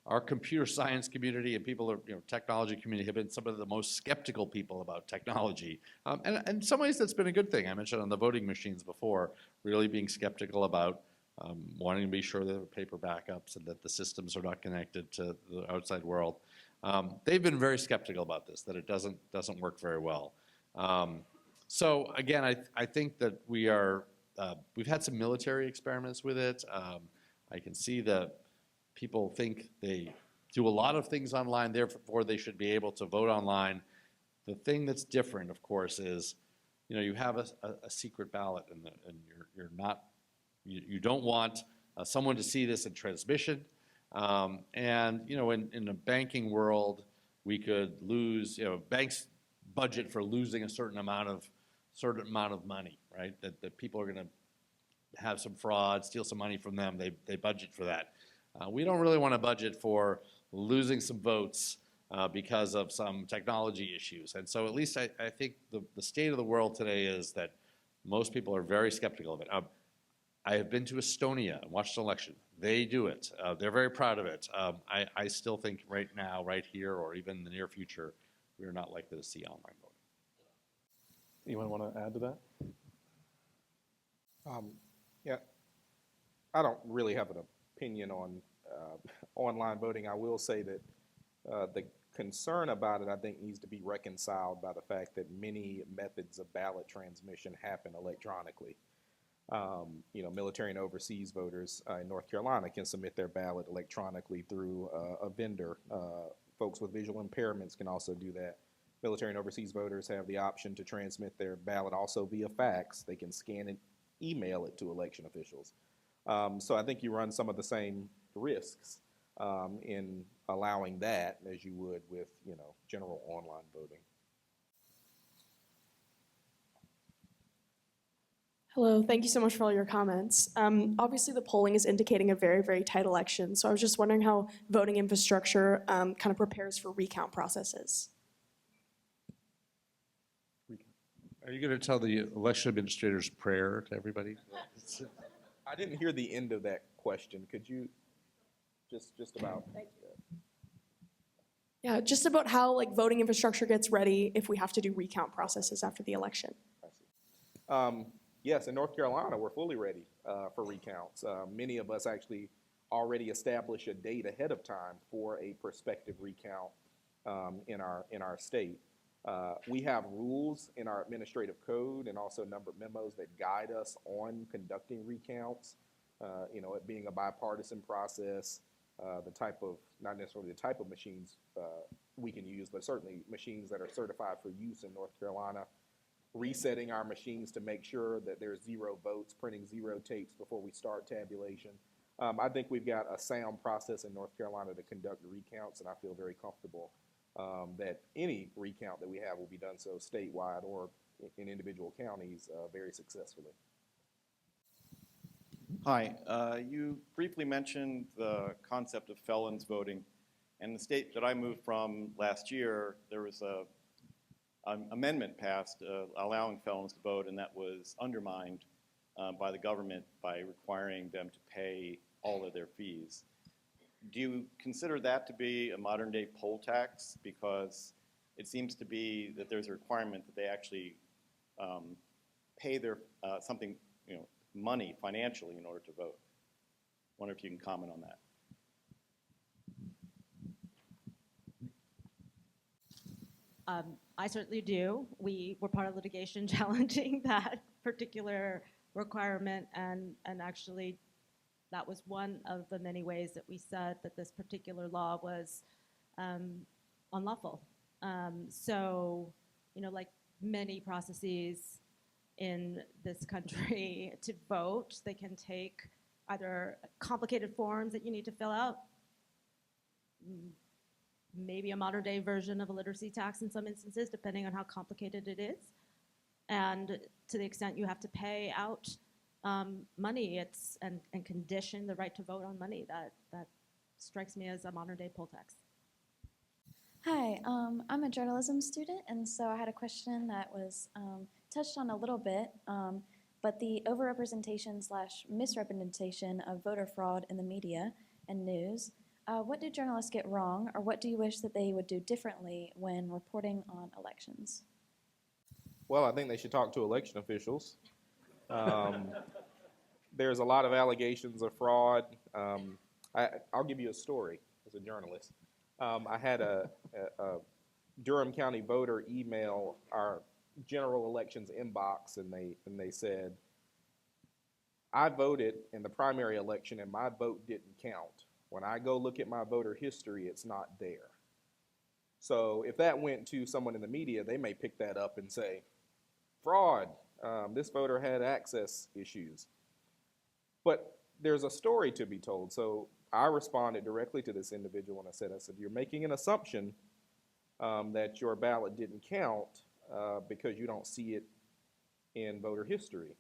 our computer science community and people, technology community have been some of the most skeptical people about technology. And in some ways, that's been a good thing. I mentioned on the voting machines before, really being skeptical about wanting to be sure that there are paper backups and that the systems are not connected to the outside world. They've been very skeptical about this, that it doesn't work very well. So again, I think that we've had some military experiments with it. I can see that people think they do a lot of things online, therefore they should be able to vote online. The thing that's different, of course, is you have a secret ballot, and you don't want someone to see this in transmission. And in the banking world, we could lose. Banks budget for losing a certain amount of money, right? That people are going to have some fraud, steal some money from them. They budget for that. We don't really want to budget for losing some votes because of some technology issues. And so at least I think the state of the world today is that most people are very skeptical of it. I have been to Estonia and watched an election. They do it. They're very proud of it. I still think right now, right here, or even in the near future, we are not likely to see online voting. Anyone want to add to that? Yeah, I don't really have an opinion on online voting. I will say that the concern about it, I think, needs to be reconciled by the fact that many methods of ballot transmission happen electronically. Military and overseas voters in North Carolina can submit their ballot electronically through a vendor. Folks with visual impairments can also do that. Military and overseas voters have the option to transmit their ballot also via fax. They can scan and email it to election officials. So I think you run some of the same risks in allowing that as you would with, general online voting. Hello, thank you so much for all your comments. Obviously, the polling is indicating a very, very tight election, so I was just wondering how voting infrastructure kind of prepares for recount processes. Are you going to tell the election administrator's prayer to everybody? I didn't hear the end of that question. Could you just about? Thank you. Yeah, just about how voting infrastructure gets ready if we have to do recount processes after the election. I see. Yes, in North Carolina, we're fully ready for recounts. Many of us actually already establish a date ahead of time for a prospective recount in our state. We have rules in our administrative code and also numbered memos that guide us on conducting recounts. It being a bipartisan process, not necessarily the type of machines we can use, but certainly machines that are certified for use in North Carolina. Resetting our machines to make sure that there's 0 votes, printing 0 tapes before we start tabulation. I think we've got a sound process in North Carolina to conduct recounts, and I feel very comfortable that any recount that we have will be done so statewide or in individual counties very successfully. Hi, you briefly mentioned the concept of felons voting. In the state that I moved from last year, there was a amendment passed allowing felons to vote, and that was undermined by the government by requiring them to pay all of their fees. Do you consider that to be a modern-day poll tax? Because it seems to be that there's a requirement that they actually pay their something, money financially in order to vote. Wonder if you can comment on that. I certainly do. We were part of litigation challenging that particular requirement, and actually that was one of the many ways that we said that this particular law was unlawful. So, like many processes in this country to vote, they can take either complicated forms that you need to fill out, maybe a modern day version of a literacy tax in some instances, depending on how complicated it is. And to the extent you have to pay out money, and condition the right to vote on money, that strikes me as a modern day poll tax. Hi, I'm a journalism student, and so I had a question that was touched on a little bit, but the overrepresentation/misrepresentation of voter fraud in the media and news. What do journalists get wrong, or what do you wish that they would do differently when reporting on elections? Well, I think they should talk to election officials. There's a lot of allegations of fraud. I'll give you a story as a journalist. I had a Durham County voter email our general elections inbox, and they said, I voted in the primary election and my vote didn't count. When I go look at my voter history, it's not there. So if that went to someone in the media, they may pick that up and say, fraud, this voter had access issues. But there's a story to be told. So I responded directly to this individual and I said, you're making an assumption that your ballot didn't count because you don't see it in voter history.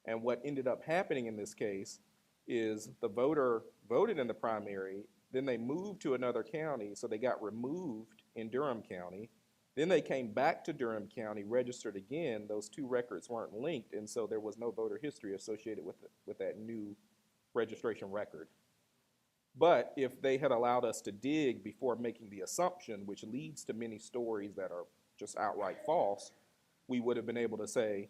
And what ended up happening in this case is the voter voted in the primary, then they moved to another county, so they got removed in Durham County. Then they came back to Durham County, registered again. Those two records weren't linked, and so there was no voter history associated with that new registration record. But if they had allowed us to dig before making the assumption, which leads to many stories that are just outright false, we would have been able to say,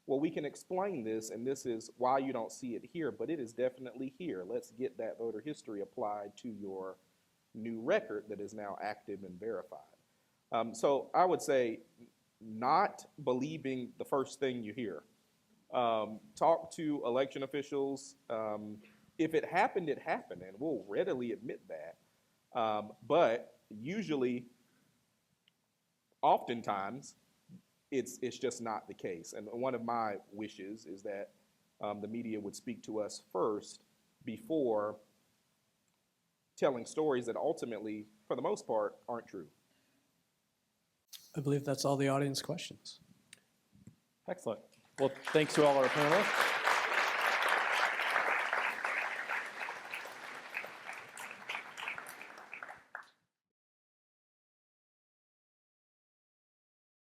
well, we can explain this, and this is why you don't see it here, but it is definitely here. Let's get that voter history applied to your new record that is now active and verified. So I would say not believing the first thing you hear. Talk to election officials. If it happened, it happened, and we'll readily admit that. But usually, oftentimes, it's just not the case. And one of my wishes is that the media would speak to us first before telling stories that ultimately, for the most part, aren't true. I believe that's all the audience questions. Excellent. Well, thanks to all our panelists.